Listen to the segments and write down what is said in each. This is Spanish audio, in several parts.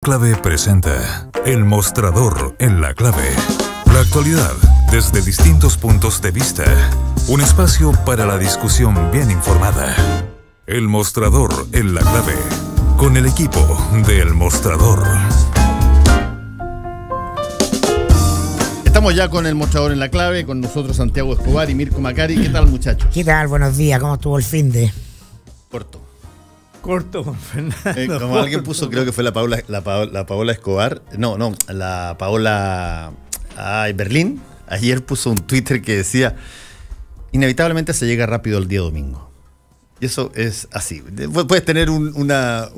Clave presenta El Mostrador en la Clave. La actualidad desde distintos puntos de vista. Un espacio para la discusión bien informada. El Mostrador en la Clave. Con el equipo de El Mostrador. Estamos ya con El Mostrador en la Clave, con nosotros Santiago Escobar y Mirko Macari. ¿Qué tal, muchachos? ¿Qué tal? Buenos días. ¿Cómo estuvo el finde? Corto. Corto con Fernando. Como alguien puso, creo que fue la Paola Escobar. La Paola Berlín. Ayer puso un Twitter que decía: inevitablemente se llega rápido el día domingo. Y eso es así. Puedes tener una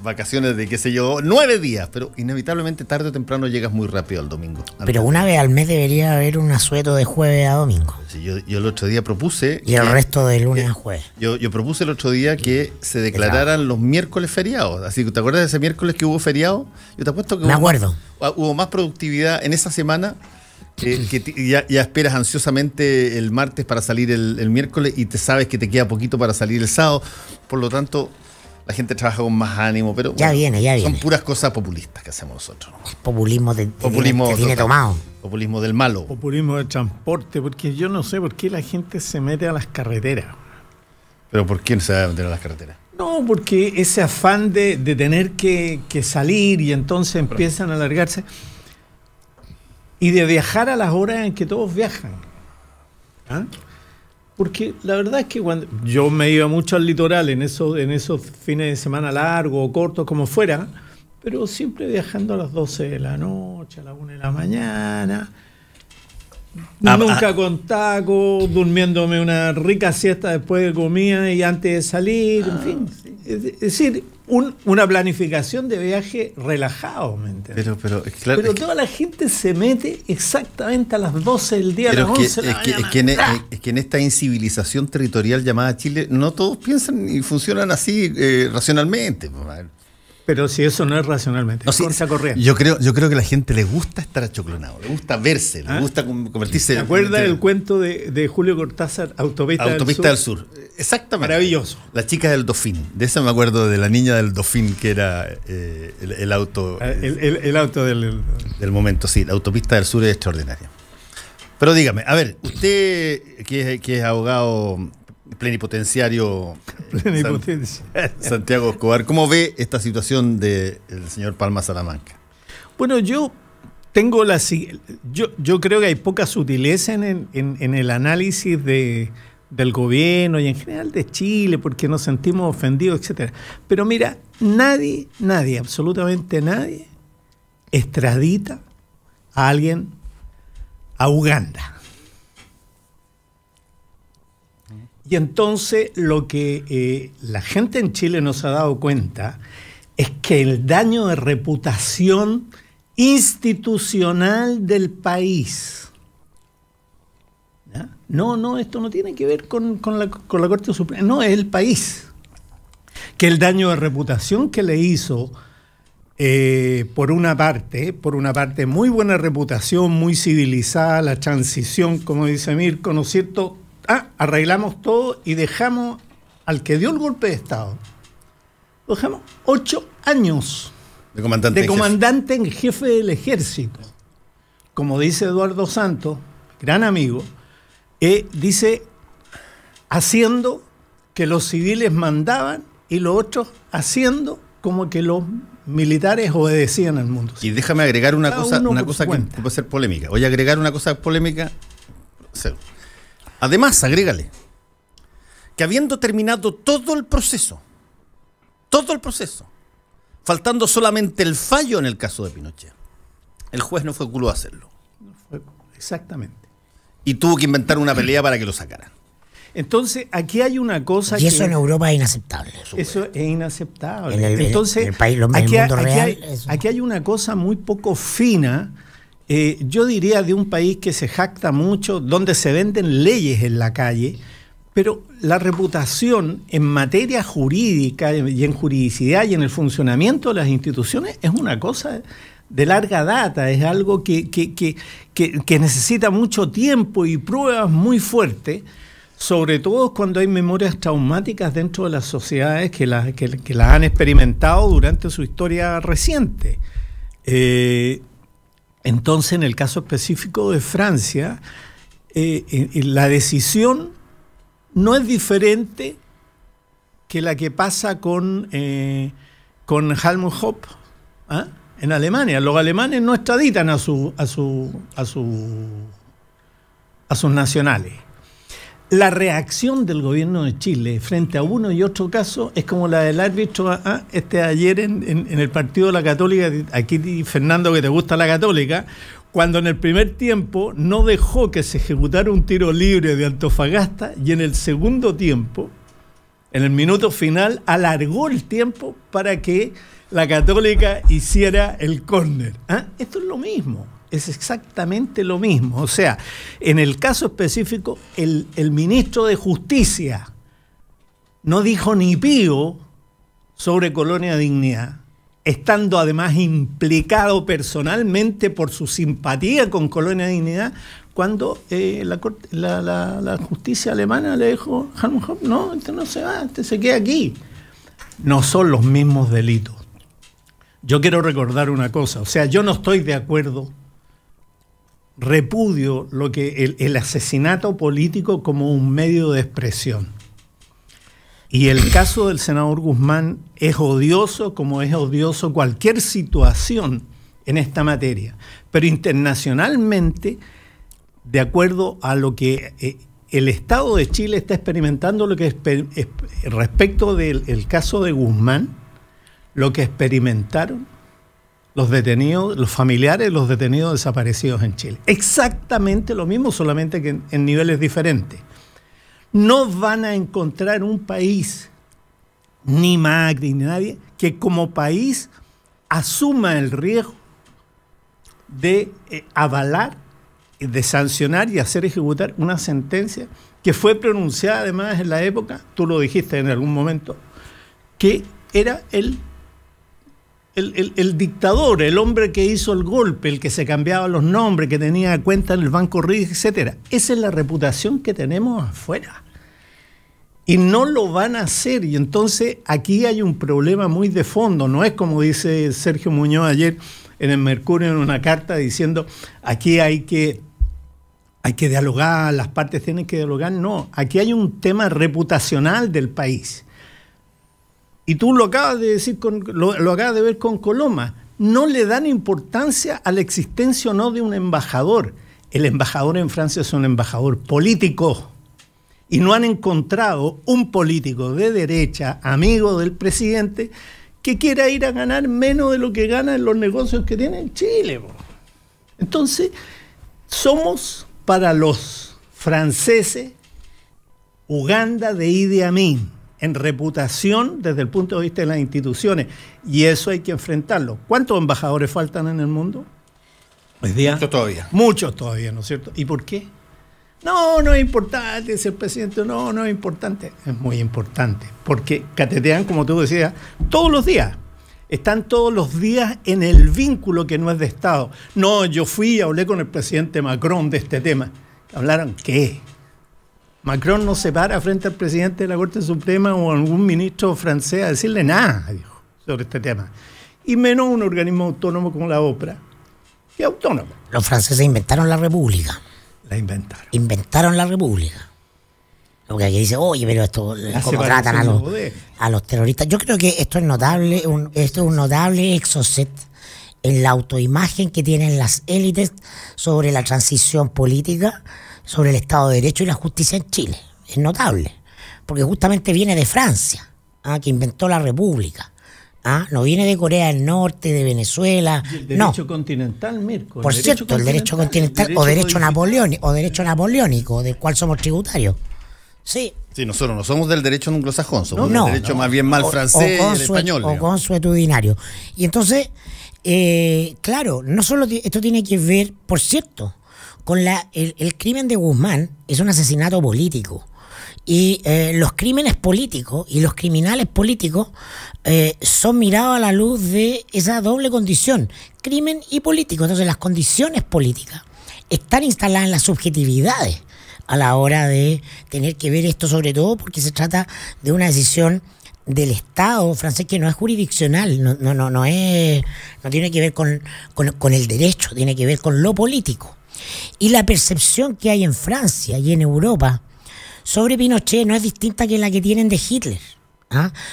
vacaciones de, qué sé yo, 9 días, pero inevitablemente tarde o temprano llegas muy rápido al domingo. Pero una vez al mes debería haber un asueto de jueves a domingo. Sí, yo el otro día propuse... Y el resto de lunes a jueves. Yo propuse el otro día que se declararan los miércoles feriados. Así que, ¿te acuerdas de ese miércoles que hubo feriado? Yo te apuesto que hubo más productividad en esa semana. Que ya esperas ansiosamente el martes para salir el miércoles y te sabes que te queda poquito para salir el sábado. Por lo tanto, la gente trabaja con más ánimo, pero ya viene. Son puras cosas populistas que hacemos nosotros, ¿no? El populismo te tiene tomado. Populismo del malo. Populismo del transporte, porque yo no sé por qué la gente se mete a las carreteras. ¿Pero por quién se va a meter a las carreteras? No, porque ese afán de tener que salir y entonces empiezan a alargarse. Y de viajar a las horas en que todos viajan. ¿Ah? Porque la verdad es que cuando yo me iba mucho al litoral en esos fines de semana largos o cortos, como fuera, pero siempre viajando a las 12 de la noche, a las 1 de la mañana, nunca con taco, durmiéndome una rica siesta después de comida y antes de salir, en fin. Es decir, una planificación de viaje relajado, ¿me entiendes? Pero toda la gente se mete exactamente a las 12 del día, a las 11 de la mañana. Es que en esta incivilización territorial llamada Chile, no todos piensan y funcionan así racionalmente. Pero si eso no es racionalmente, yo creo que a la gente le gusta estar achoclonado, le gusta verse, le gusta convertirse. ¿Te acuerdas del cuento de Julio Cortázar, Autopista del Sur? Exactamente. Maravilloso. La chica del Dofín. De eso me acuerdo, de la niña del Dofín, que era el auto. El auto del momento, sí. La Autopista del Sur es extraordinaria. Pero dígame, a ver, usted que es abogado plenipotenciario, Santiago Escobar, ¿cómo ve esta situación del señor Palma Salamanca? Bueno, yo creo que hay poca sutileza en el análisis del gobierno y en general de Chile, porque nos sentimos ofendidos, etcétera. Pero mira, nadie, absolutamente nadie, extradita a alguien a Uganda. Y entonces lo que la gente en Chile no se ha dado cuenta es que el daño de reputación institucional del país, ¿ya? No, esto no tiene que ver con la Corte Suprema, no, es el país. Que el daño de reputación que le hizo, por una parte muy buena reputación, muy civilizada, la transición, como dice Mirko, ¿no es cierto? Arreglamos todo y dejamos al que dio el golpe de Estado, lo dejamos 8 años de comandante en jefe del ejército. Como dice Eduardo Santos, gran amigo, dice, haciendo que los civiles mandaban y los otros haciendo como que los militares obedecían al mundo. Y déjame agregar una cosa que puede ser polémica. Voy a agregar una cosa polémica. Además, agrégale que habiendo terminado todo el proceso, faltando solamente el fallo en el caso de Pinochet, el juez no fue culo a hacerlo. Exactamente. Y tuvo que inventar una pelea para que lo sacaran. Entonces, aquí hay una cosa y eso en Europa es inaceptable. Eso es inaceptable. Entonces, en el mundo real, aquí hay una cosa muy poco fina. Yo diría de un país que se jacta mucho, donde se venden leyes en la calle, pero la reputación en materia jurídica y en juridicidad y en el funcionamiento de las instituciones es una cosa de larga data, es algo que necesita mucho tiempo y pruebas muy fuertes sobre todo cuando hay memorias traumáticas dentro de las sociedades que las han experimentado durante su historia reciente. Entonces, en el caso específico de Francia, la decisión no es diferente que la que pasa con Helmut Kohl, ¿ah? En Alemania. Los alemanes no extraditan a sus nacionales. La reacción del gobierno de Chile frente a uno y otro caso es como la del árbitro ayer en el partido de la Católica. Aquí, Fernando, que te gusta la Católica, cuando en el primer tiempo no dejó que se ejecutara un tiro libre de Antofagasta, y en el segundo tiempo, en el minuto final, alargó el tiempo para que la Católica hiciera el córner. Esto es lo mismo. Es exactamente lo mismo. O sea, en el caso específico, el ministro de Justicia no dijo ni pío sobre Colonia Dignidad, estando además implicado personalmente por su simpatía con Colonia Dignidad, cuando la justicia alemana le dijo, no, este no se va, este se queda aquí. No son los mismos delitos. Yo quiero recordar una cosa, o sea, yo no estoy de acuerdo, repudio lo que el asesinato político como un medio de expresión. Y el caso del senador Guzmán es odioso, como es odioso cualquier situación en esta materia. Pero internacionalmente, de acuerdo a lo que el Estado de Chile está experimentando, lo que respecto del caso de Guzmán, lo que experimentaron los detenidos, los familiares de los detenidos desaparecidos en Chile. Exactamente lo mismo, solamente que en niveles diferentes. No van a encontrar un país, ni Macri, ni nadie, que como país asuma el riesgo de avalar, de sancionar y hacer ejecutar una sentencia que fue pronunciada además en la época, tú lo dijiste en algún momento, que era el dictador, el hombre que hizo el golpe, el que se cambiaba los nombres, que tenía cuenta en el Banco Ríos, etcétera. Esa es la reputación que tenemos afuera. Y no lo van a hacer. Y entonces aquí hay un problema muy de fondo. No es como dice Sergio Muñoz ayer en el Mercurio en una carta diciendo aquí hay que dialogar, las partes tienen que dialogar. No, aquí hay un tema reputacional del país. Y tú lo acabas de decir, lo acabas de ver con Coloma. No le dan importancia a la existencia o no de un embajador. El embajador en Francia es un embajador político. Y no han encontrado un político de derecha, amigo del presidente, que quiera ir a ganar menos de lo que gana en los negocios que tiene en Chile. Entonces, somos para los franceses Uganda de Idi Amin, en reputación desde el punto de vista de las instituciones, y eso hay que enfrentarlo. ¿Cuántos embajadores faltan en el mundo hoy día? Muchos todavía, ¿no es cierto? ¿Y por qué? No es importante ser presidente, no es importante. Es muy importante, porque catetean, como tú decías, todos los días. Están todos los días en el vínculo que no es de Estado. No, yo fui y hablé con el presidente Macron de este tema. ¿Hablaron qué? Macron no se para frente al presidente de la Corte Suprema o a algún ministro francés a decirle nada, dijo, sobre este tema. Y menos un organismo autónomo como la OPRA, que es autónomo. Los franceses inventaron la República. La inventaron. Inventaron la República. Lo que aquí dice, oye, pero esto, ¿cómo tratan a los terroristas? Yo creo que esto es notable, esto es un notable exocet en la autoimagen que tienen las élites sobre la transición política, sobre el Estado de Derecho y la justicia en Chile. Es notable, porque justamente viene de Francia, que inventó la República. No viene de Corea del Norte, de Venezuela. ¿Y el derecho continental, Mirko? Por cierto, el derecho continental o derecho napoleónico, del cual somos tributarios. Sí. Sí, nosotros no somos del derecho anglosajón, somos del derecho más bien mal francés y español. O consuetudinario. Y entonces, claro, no solo esto tiene que ver, por cierto, con el crimen de Guzmán, es un asesinato político. Y los crímenes políticos y los criminales políticos son mirados a la luz de esa doble condición, crimen y político. Entonces las condiciones políticas están instaladas en las subjetividades a la hora de tener que ver esto, sobre todo porque se trata de una decisión del Estado francés que no es jurisdiccional, no tiene que ver con el derecho, tiene que ver con lo político. Y la percepción que hay en Francia y en Europa sobre Pinochet no es distinta que la que tienen de Hitler.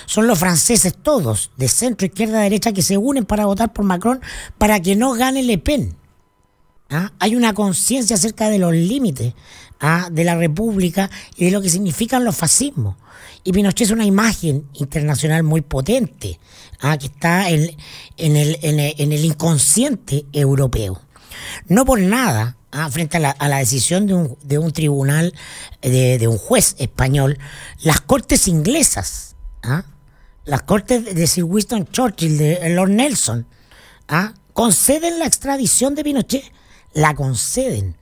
Son los franceses todos, de centro, izquierda, derecha, que se unen para votar por Macron para que no gane Le Pen. Hay una conciencia acerca de los límites de la República y de lo que significan los fascismos. Y Pinochet es una imagen internacional muy potente, que está en el inconsciente europeo. No por nada, frente a la decisión de un tribunal, de un juez español, las cortes inglesas, las cortes de Sir Winston Churchill, de Lord Nelson, conceden la extradición de Pinochet. La conceden.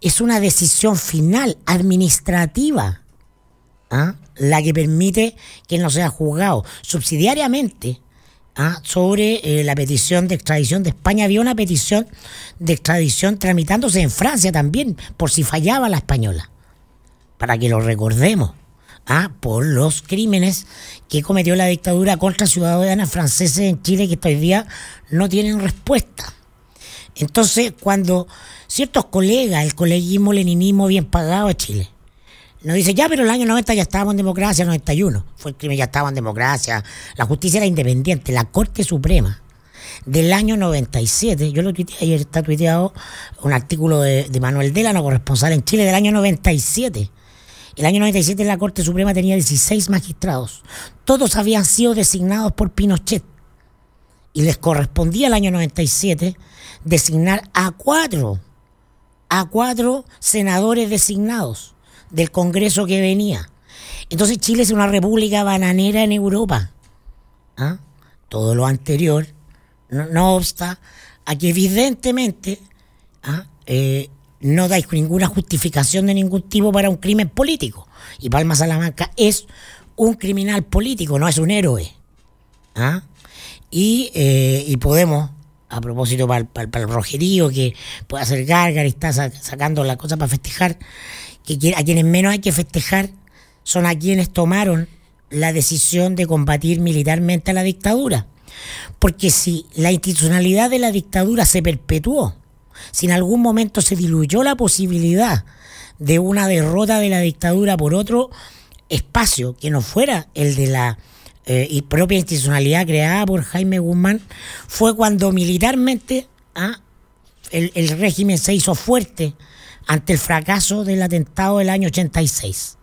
Es una decisión final, administrativa, la que permite que no sea juzgado. Subsidiariamente, sobre la petición de extradición de España, había una petición de extradición tramitándose en Francia también, por si fallaba la española, para que lo recordemos, por los crímenes que cometió la dictadura contra ciudadanos franceses en Chile, que hasta hoy día no tienen respuesta. Entonces, cuando ciertos colegas, el coleguismo, leninismo bien pagado a Chile, nos dice, ya, pero el año 90 ya estábamos en democracia, 91, fue el crimen, ya estábamos en democracia, la justicia era independiente, la Corte Suprema del año 97, yo lo tuiteé ayer, está tuiteado un artículo de Manuel Delano, corresponsal en Chile, del año 97. El año 97 la Corte Suprema tenía 16 magistrados, todos habían sido designados por Pinochet, y les correspondía el año 97 designar a cuatro senadores designados del Congreso que venía. Entonces Chile es una república bananera en Europa. Todo lo anterior no obsta a que evidentemente no dais ninguna justificación de ningún tipo para un crimen político. Y Palma Salamanca es un criminal político, no es un héroe. Y podemos, a propósito para el rojerío que puede hacer Gárgara y está sacando la cosa para festejar, que a quienes menos hay que festejar son a quienes tomaron la decisión de combatir militarmente a la dictadura. Porque si la institucionalidad de la dictadura se perpetuó, si en algún momento se diluyó la posibilidad de una derrota de la dictadura por otro espacio que no fuera el de la y propia institucionalidad creada por Jaime Guzmán, fue cuando militarmente el régimen se hizo fuerte ante el fracaso del atentado del año 86.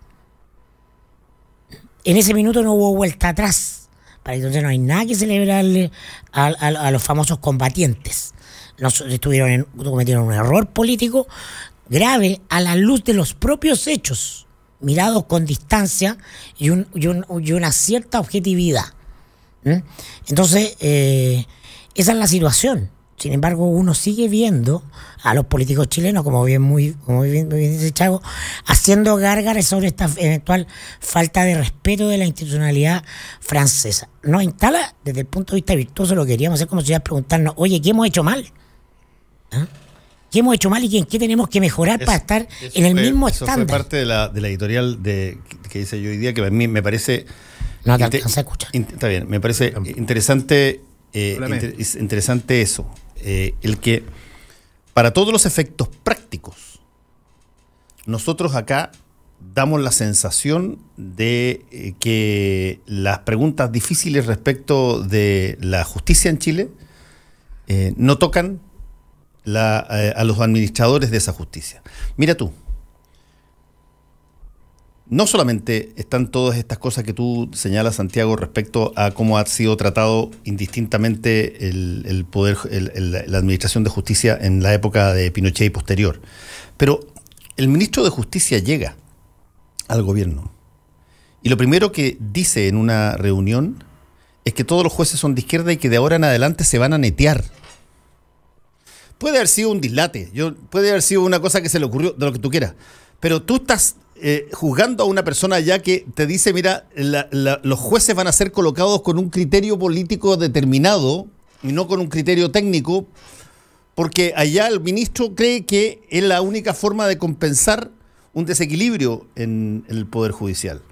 En ese minuto no hubo vuelta atrás. Para entonces no hay nada que celebrarle a los famosos combatientes. Cometieron un error político grave a la luz de los propios hechos, mirados con distancia y una cierta objetividad. Entonces, esa es la situación. Sin embargo, uno sigue viendo a los políticos chilenos, como bien dice Chago, haciendo gárgaras sobre esta eventual falta de respeto de la institucionalidad francesa. Nos instala, desde el punto de vista virtuoso, lo que queríamos hacer como sociedad, preguntarnos, oye, ¿qué hemos hecho mal? ¿Qué hemos hecho mal y en qué tenemos que mejorar para estar en el mismo estándar? Eso fue parte de la editorial que hice yo hoy día, que a mí me parece... No te alcanza a escuchar. Está bien, me parece interesante, interesante eso. El que, para todos los efectos prácticos, nosotros acá damos la sensación de que las preguntas difíciles respecto de la justicia en Chile no tocan a los administradores de esa justicia. Mira tú, no solamente están todas estas cosas que tú señalas, Santiago, respecto a cómo ha sido tratado indistintamente el poder, la administración de justicia en la época de Pinochet y posterior, pero el ministro de Justicia llega al gobierno y lo primero que dice en una reunión es que todos los jueces son de izquierda y que de ahora en adelante se van a netear. Puede haber sido un dislate, puede haber sido una cosa que se le ocurrió, de lo que tú quieras, pero tú estás juzgando a una persona ya que te dice, mira, los jueces van a ser colocados con un criterio político determinado y no con un criterio técnico, porque allá el ministro cree que es la única forma de compensar un desequilibrio en el Poder Judicial.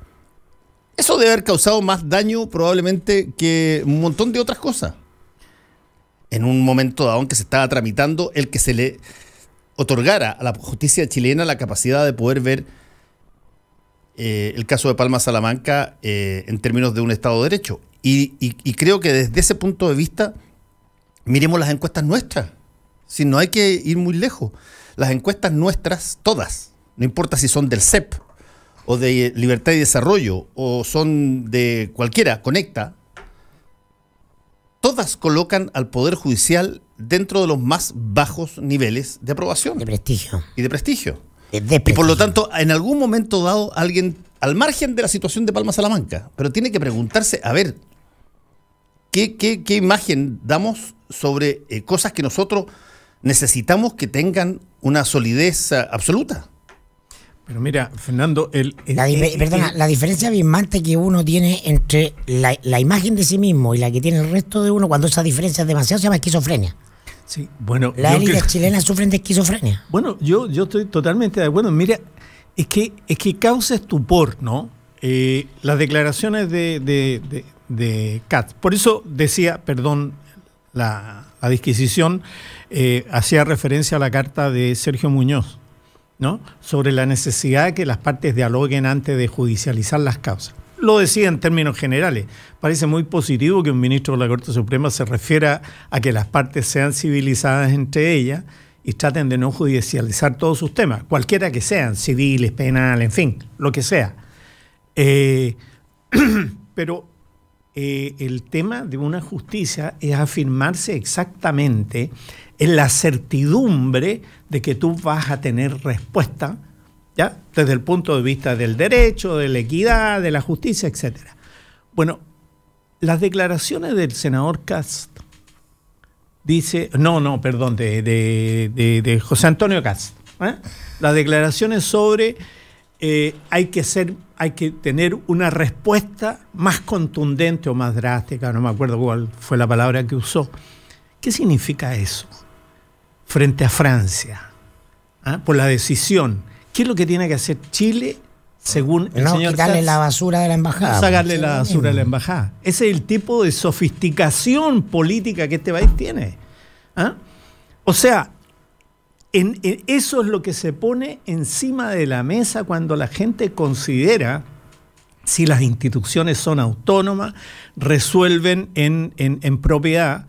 Eso debe haber causado más daño probablemente que un montón de otras cosas. En un momento dado en que se estaba tramitando el que se le otorgara a la justicia chilena la capacidad de poder ver el caso de Palma Salamanca en términos de un Estado de Derecho. Y creo que desde ese punto de vista, miremos las encuestas nuestras. Si no hay que ir muy lejos. Las encuestas nuestras, todas, no importa si son del CEP o de Libertad y Desarrollo o son de cualquiera, Conecta, todas colocan al Poder Judicial dentro de los más bajos niveles de aprobación. De prestigio. Y de prestigio. De prestigio. Y por lo tanto, en algún momento dado, alguien, al margen de la situación de Palma Salamanca, pero tiene que preguntarse, a ver, ¿qué imagen damos sobre cosas que nosotros necesitamos que tengan una solidez absoluta? Pero mira, Fernando, la diferencia abismante que uno tiene entre la imagen de sí mismo y la que tiene el resto de uno, cuando esa diferencia es demasiado, se llama esquizofrenia. Sí, bueno, las élites chilenas sufren de esquizofrenia. Bueno, yo estoy totalmente de acuerdo. Mira, es que causa estupor, ¿no? Las declaraciones de Katz. Por eso decía, perdón, la disquisición, hacía referencia a la carta de Sergio Muñoz, ¿no? Sobre la necesidad de que las partes dialoguen antes de judicializar las causas. Lo decía en términos generales. Parece muy positivo que un ministro de la Corte Suprema se refiera a que las partes sean civilizadas entre ellas y traten de no judicializar todos sus temas, cualquiera que sean, civiles, penales, en fin, lo que sea. Pero el tema de una justicia es afirmarse exactamente en la certidumbre de que tú vas a tener respuesta, ¿ya? Desde el punto de vista del derecho, de la equidad, de la justicia, etc. Bueno, las declaraciones del senador Katz dice, de José Antonio Katz, las declaraciones sobre hay que tener una respuesta más contundente o más drástica, no me acuerdo cuál fue la palabra que usó. ¿Qué significa eso frente a Francia? Por la decisión. ¿Qué es lo que tiene que hacer Chile según el señor Katz? No quitarle la basura de la embajada. Sacarle la basura de la embajada. Ese es el tipo de sofisticación política que este país tiene. O sea, eso es lo que se pone encima de la mesa cuando la gente considera si las instituciones son autónomas, resuelven en propiedad.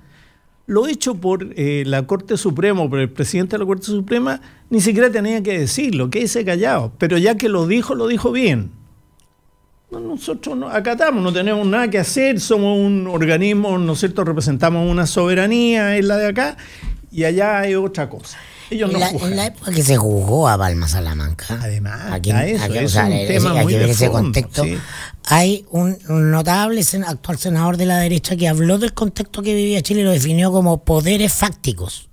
Lo hecho por la Corte Suprema, por el presidente de la Corte Suprema, ni siquiera tenía que decirlo, quédese callado. Pero ya que lo dijo bien. Nosotros no acatamos, no tenemos nada que hacer, somos un organismo, ¿no es cierto? Representamos una soberanía, es la de acá, y allá hay otra cosa. Ellos no juzgan. En la época que se juzgó a Palma Salamanca, además, hay que ver ese contexto. Sí. Hay un notable actual senador de la derecha que habló del contexto que vivía Chile y lo definió como poderes fácticos.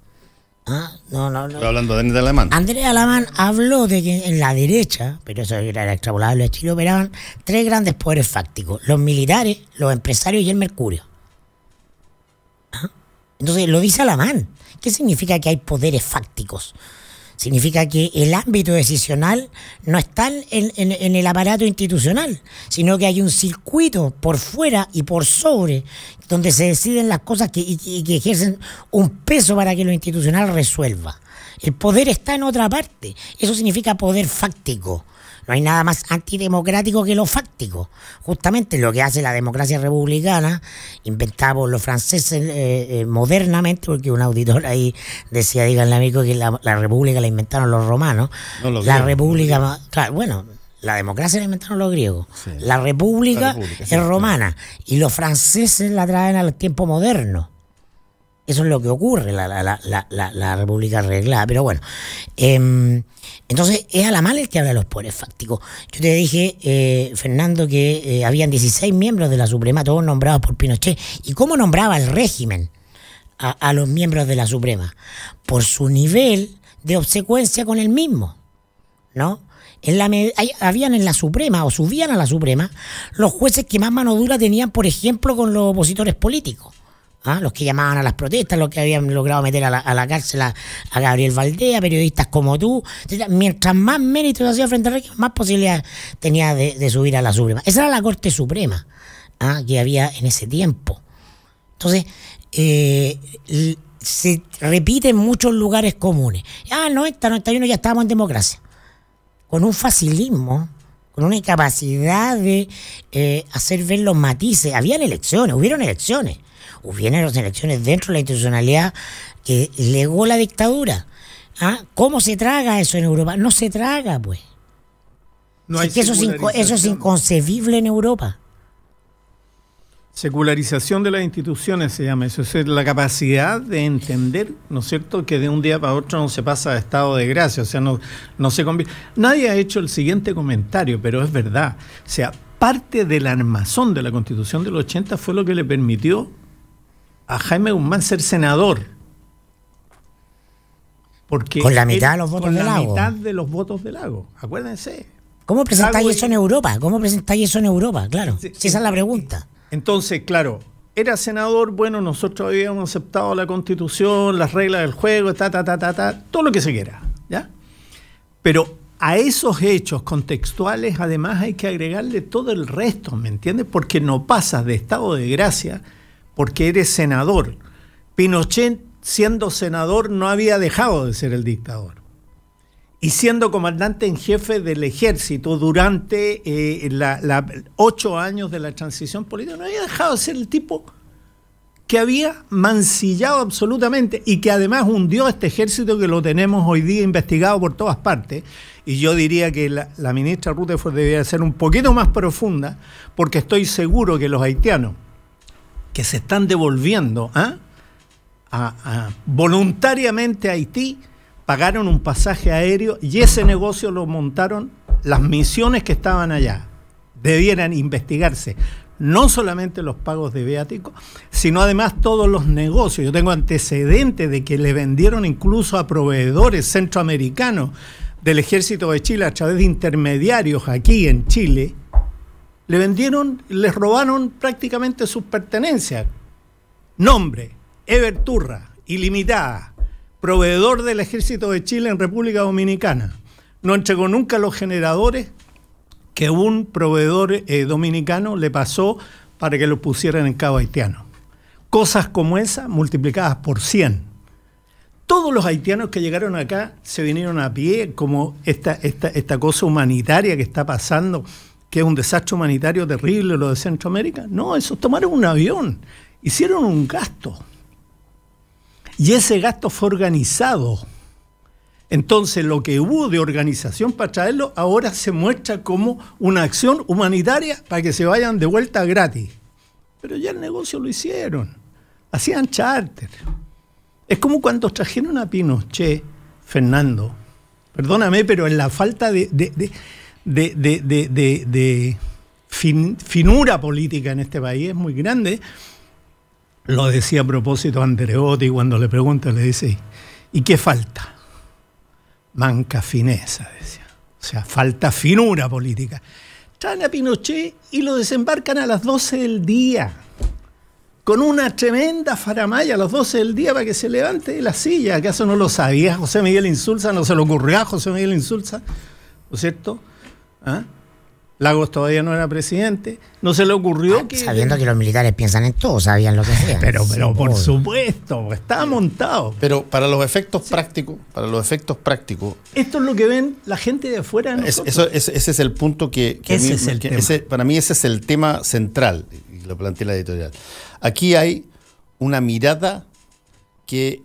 Estoy hablando de Andrés Alamán. Andrés Alamán habló de que en la derecha, pero eso era extrapolable a Chile, operaban tres grandes poderes fácticos: los militares, los empresarios y el mercurio. Entonces lo dice Alamán. ¿Qué significa que hay poderes fácticos? Significa que el ámbito decisional no está en el aparato institucional, sino que hay un circuito por fuera y por sobre, donde se deciden las cosas y que ejercen un peso para que lo institucional resuelva. El poder está en otra parte. Eso significa poder fáctico. No hay nada más antidemocrático que lo fáctico. Justamente lo que hace la democracia republicana, inventada por los franceses modernamente, porque un auditor ahí decía, díganle amigo, que la república la inventaron los romanos. No, los la griegos. República, claro, bueno, la democracia la inventaron los griegos. Sí. La república es romana. Y los franceses la traen al tiempo moderno. Eso es lo que ocurre, la república arreglada. Pero bueno, entonces es Alamán el que habla de los poderes fácticos. Yo te dije, Fernando, que habían 16 miembros de la Suprema, todos nombrados por Pinochet. ¿Y cómo nombraba el régimen a los miembros de la Suprema? Por su nivel de obsecuencia con el mismo, ¿no? Habían en la Suprema, o subían a la Suprema, los jueces que más mano dura tenían, por ejemplo, con los opositores políticos. Los que llamaban a las protestas, los que habían logrado meter a la cárcel a Gabriel Valdea, periodistas como tú. Mientras más méritos hacía frente al régimen, más posibilidades tenía de subir a la Suprema. Esa era la Corte Suprema que había en ese tiempo. Entonces, se repite en muchos lugares comunes. 90, 91 ya estábamos en democracia. Con un facilismo, con una incapacidad de hacer ver los matices. Hubieron elecciones. Hubieron elecciones dentro de la institucionalidad que legó la dictadura. ¿Cómo se traga eso en Europa? No se traga, pues. Eso es inconcebible en Europa. Secularización de las instituciones se llama eso. Es la capacidad de entender, ¿no es cierto?, que de un día para otro no se pasa a estado de gracia, o sea, no se convierte. Nadie ha hecho el siguiente comentario, pero es verdad. O sea, parte del armazón de la Constitución del 80 fue lo que le permitió a Jaime Guzmán ser senador. Porque con la mitad de los votos de Lago. Con la mitad de los votos de Lago, acuérdense. ¿Cómo presentáis eso en Europa? Claro, sí, esa es la pregunta. Entonces, claro, era senador, bueno, nosotros habíamos aceptado la Constitución, las reglas del juego, todo lo que se quiera, ¿ya? Pero a esos hechos contextuales, además, hay que agregarle todo el resto, ¿me entiendes? Porque no pasas de estado de gracia porque eres senador. Pinochet, siendo senador, no había dejado de ser el dictador. Y siendo comandante en jefe del ejército durante 8 años de la transición política, no había dejado de ser el tipo que había mancillado absolutamente y que además hundió a este ejército que lo tenemos hoy día investigado por todas partes. Y yo diría que la ministra Rutherford debería ser un poquito más profunda, porque estoy seguro que los haitianos que se están devolviendo voluntariamente a Haití, pagaron un pasaje aéreo y ese negocio lo montaron las misiones que estaban allá. Debieran investigarse no solamente los pagos de viáticos, sino además todos los negocios. Yo tengo antecedentes de que le vendieron incluso a proveedores centroamericanos del Ejército de Chile a través de intermediarios aquí en Chile. Le vendieron, les robaron prácticamente sus pertenencias. Nombre, Ever Turra, ilimitada, proveedor del Ejército de Chile en República Dominicana. No entregó nunca los generadores que un proveedor dominicano le pasó para que los pusieran en cabo haitiano. Cosas como esas multiplicadas por 100. Todos los haitianos que llegaron acá se vinieron a pie, como esta cosa humanitaria que está pasando, que es un desastre humanitario terrible, lo de Centroamérica. No, esos tomaron un avión, hicieron un gasto. Y ese gasto fue organizado. Entonces, lo que hubo de organización para traerlo, ahora se muestra como una acción humanitaria para que se vayan de vuelta gratis. Pero ya el negocio lo hicieron. Hacían charter. Es como cuando trajeron a Pinochet, Fernando. Perdóname, pero en la falta de finura política en este país es muy grande. Lo decía a propósito Andreotti cuando le pregunta, le dice, ¿y qué falta? Manca fineza, decía. O sea, falta finura política. Traen a Pinochet y lo desembarcan a las 12 del día, con una tremenda faramalla a las 12 del día para que se levante de la silla. ¿Acaso no lo sabía José Miguel Insulza? ¿No se le ocurrió a José Miguel Insulza? ¿No es cierto? Lagos todavía no era presidente, no se le ocurrió que... Sabiendo que los militares piensan en todo, sabían lo que hacían. Pero por supuesto, estaba montado. Pero para los efectos prácticos, esto es lo que ven la gente de afuera de nosotros. Ese es el punto que para mí ese es el tema central, y lo planteé en la editorial. Aquí hay una mirada que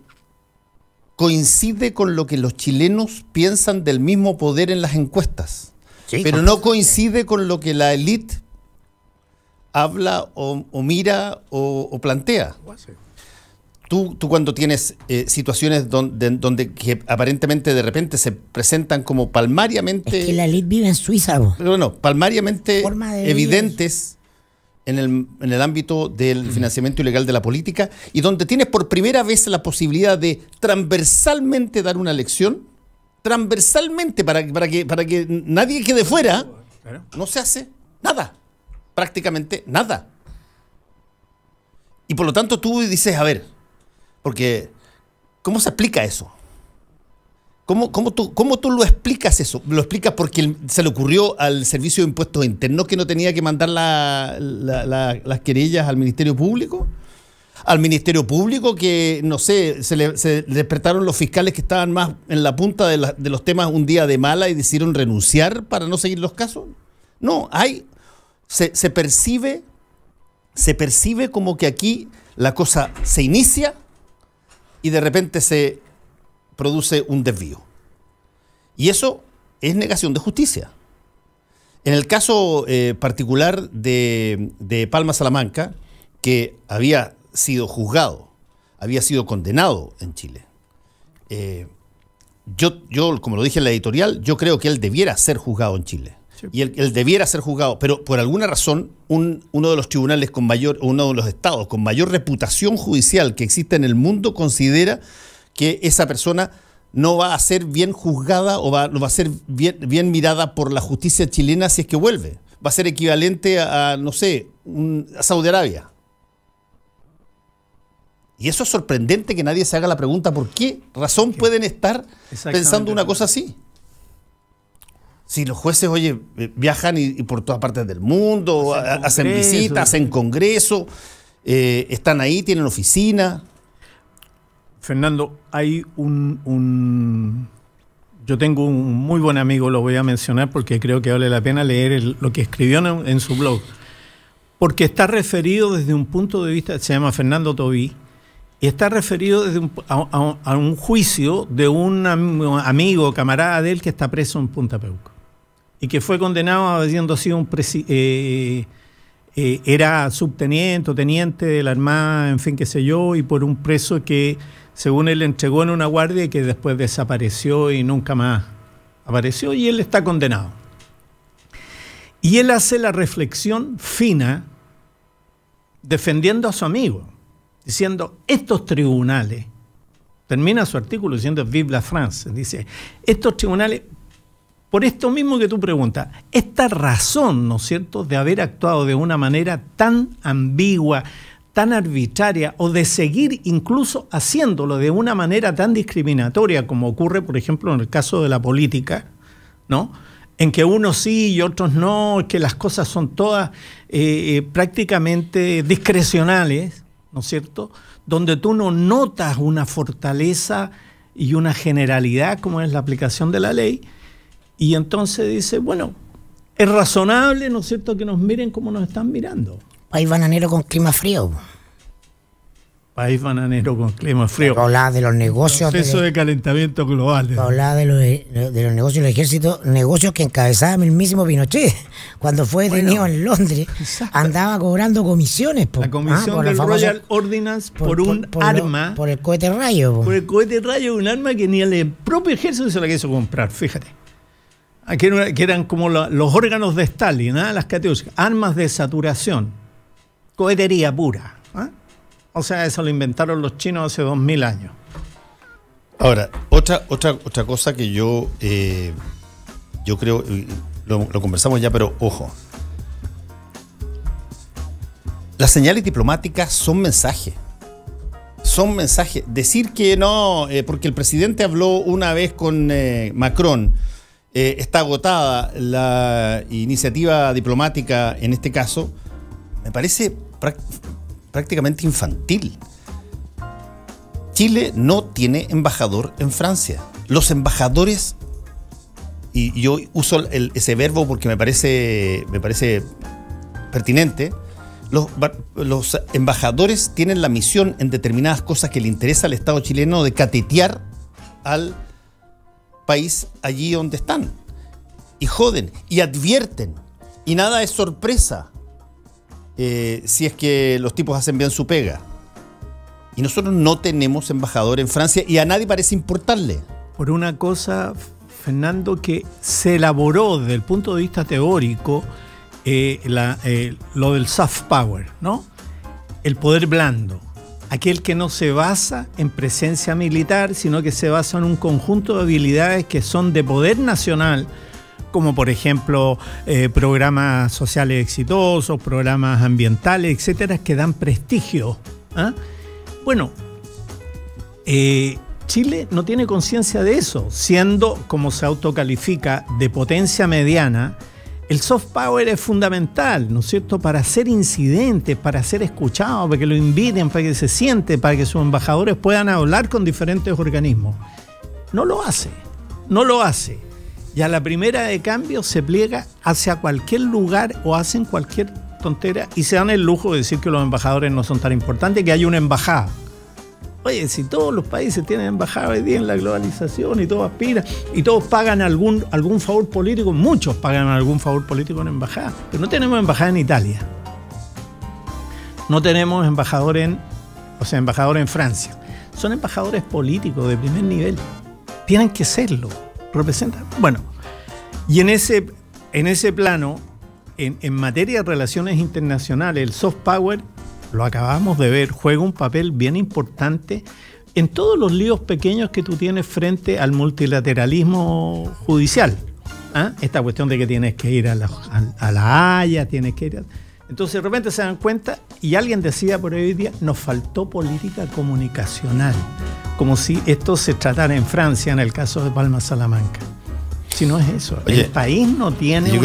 coincide con lo que los chilenos piensan del mismo poder en las encuestas. Sí, pero no coincide con lo que la élite habla o mira o plantea. Tú cuando tienes situaciones donde que aparentemente de repente se presentan como palmariamente... Es que la élite vive en Suiza. Bueno, palmariamente evidentes en el ámbito del financiamiento ilegal de la política, y donde tienes por primera vez la posibilidad de transversalmente dar una lección, transversalmente, para que nadie quede fuera, no se hace nada, prácticamente nada. Y por lo tanto tú dices, a ver, porque ¿cómo se explica eso? ¿Cómo tú lo explicas eso? ¿Lo explicas porque se le ocurrió al Servicio de Impuestos Internos que no tenía que mandar las querellas al Ministerio Público? Al Ministerio Público que, no sé, se despertaron los fiscales que estaban más en la punta de los temas un día de mala y decidieron renunciar para no seguir los casos. No, se percibe como que aquí la cosa se inicia y de repente se produce un desvío. Y eso es negación de justicia. En el caso particular de Palma Salamanca, que había sido juzgado, había sido condenado en Chile. Yo, como lo dije en la editorial, yo creo que él debiera ser juzgado en Chile. Sí. Y él debiera ser juzgado, pero por alguna razón uno de los tribunales uno de los estados con mayor reputación judicial que existe en el mundo considera que esa persona no va a ser bien juzgada no va a ser bien mirada por la justicia chilena si es que vuelve. Va a ser equivalente a no sé, a Saudi Arabia. Y eso es sorprendente que nadie se haga la pregunta ¿por qué razón pueden estar pensando una cosa así? Si los jueces, oye, viajan y por todas partes del mundo, hacen visitas, hacen congreso, están ahí, tienen oficina. Fernando, hay yo tengo un muy buen amigo, lo voy a mencionar porque creo que vale la pena leer lo que escribió en su blog. Porque está referido desde un punto de vista, se llama Fernando Tobí, y está referido a un juicio de un amigo, camarada de él, que está preso en Punta Peuco. Y que fue condenado habiendo sido era subteniente o teniente de la Armada, en fin, qué sé yo, y por un preso que, según él, entregó en una guardia y que después desapareció y nunca más apareció, y él está condenado. Y él hace la reflexión fina defendiendo a su amigo, diciendo, estos tribunales, termina su artículo diciendo Vive la France, dice, estos tribunales, por esto mismo que tú preguntas, esta razón, ¿no es cierto?, de haber actuado de una manera tan ambigua, tan arbitraria, o de seguir incluso haciéndolo de una manera tan discriminatoria como ocurre, por ejemplo, en el caso de la política, ¿no?, en que unos sí y otros no, que las cosas son todas prácticamente discrecionales, ¿no es cierto?, donde tú no notas una fortaleza y una generalidad como es la aplicación de la ley, y entonces dice, bueno, es razonable, ¿no es cierto?, que nos miren como nos están mirando. País bananero con clima frío. País bananero con clima frío. Hablaba de los negocios. Proceso de calentamiento global. Hablaba de los negocios del ejército, negocios que encabezaba el mismísimo Pinochet. Cuando fue detenido en Londres, andaba cobrando comisiones. La comisión del Royal Ordnance por un arma. Por el cohete rayo. Por el cohete rayo, un arma que ni el propio ejército se la quiso comprar, fíjate. Que eran como los órganos de Stalin, las categorías, armas de saturación, cohetería pura. O sea, eso lo inventaron los chinos hace 2000 años. Ahora, otra cosa que yo creo, lo conversamos ya, pero ojo. Las señales diplomáticas son mensajes. Son mensajes. Decir que no, porque el presidente habló una vez con Macron, está agotada la iniciativa diplomática en este caso, me parece prácticamente infantil. Chile no tiene embajador en Francia. Los embajadores, y yo uso ese verbo porque me parece pertinente, los embajadores tienen la misión en determinadas cosas que le interesa al Estado chileno de catetear al país allí donde están. Y joden, y advierten, y nada es sorpresa. Si es que los tipos hacen bien su pega. Y nosotros no tenemos embajador en Francia y a nadie parece importarle. Por una cosa, Fernando, que se elaboró desde el punto de vista teórico lo del soft power, ¿no? El poder blando. Aquel que no se basa en presencia militar, sino que se basa en un conjunto de habilidades que son de poder nacional, como por ejemplo programas sociales exitosos, programas ambientales, etcétera, que dan prestigio ¿Ah? Bueno, Chile no tiene conciencia de eso, siendo, como se autocalifica, de potencia mediana. El soft power es fundamental, ¿no es cierto?, para hacer incidentes, para ser escuchados, para que lo inviten, para que se siente, para que sus embajadores puedan hablar con diferentes organismos. No lo hace. Y a la primera de cambio se pliega hacia cualquier lugar o hacen cualquier tontera y se dan el lujo de decir que los embajadores no son tan importantes, que hay una embajada. Oye, si todos los países tienen embajada hoy día en la globalización y todos aspiran y todos pagan algún favor político, muchos pagan algún favor político en embajada, pero no tenemos embajada en Italia. No tenemos embajador en Francia. Son embajadores políticos de primer nivel. Tienen que serlo. Representan. Bueno, y en ese plano, en materia de relaciones internacionales, el soft power, lo acabamos de ver, juega un papel bien importante en todos los líos pequeños que tú tienes frente al multilateralismo judicial. ¿Ah? Esta cuestión de que tienes que ir a la Haya, tienes que ir Entonces de repente se dan cuenta y alguien decía por hoy día, nos faltó política comunicacional, como si esto se tratara en Francia en el caso de Palma Salamanca. Si no es eso, oye, el país no tiene yo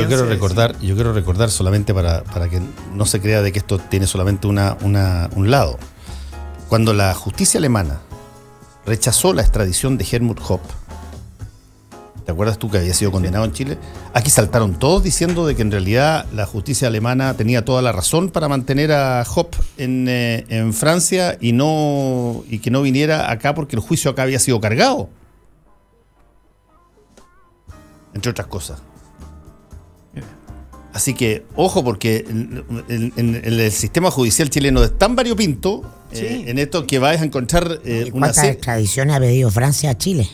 quiero recordar solamente para que no se crea de que esto tiene solamente un lado. Cuando la justicia alemana rechazó la extradición de Helmut Hoppe, ¿te acuerdas tú que había sido condenado en Chile? Aquí saltaron todos diciendo de que en realidad la justicia alemana tenía toda la razón para mantener a Hoppe en Francia y que no viniera acá porque el juicio acá había sido cargado. Entre otras cosas. Así que, ojo, porque en el sistema judicial chileno es tan variopinto, sí, en esto que vais a encontrar ¿cuántas extradiciones ha pedido Francia a Chile?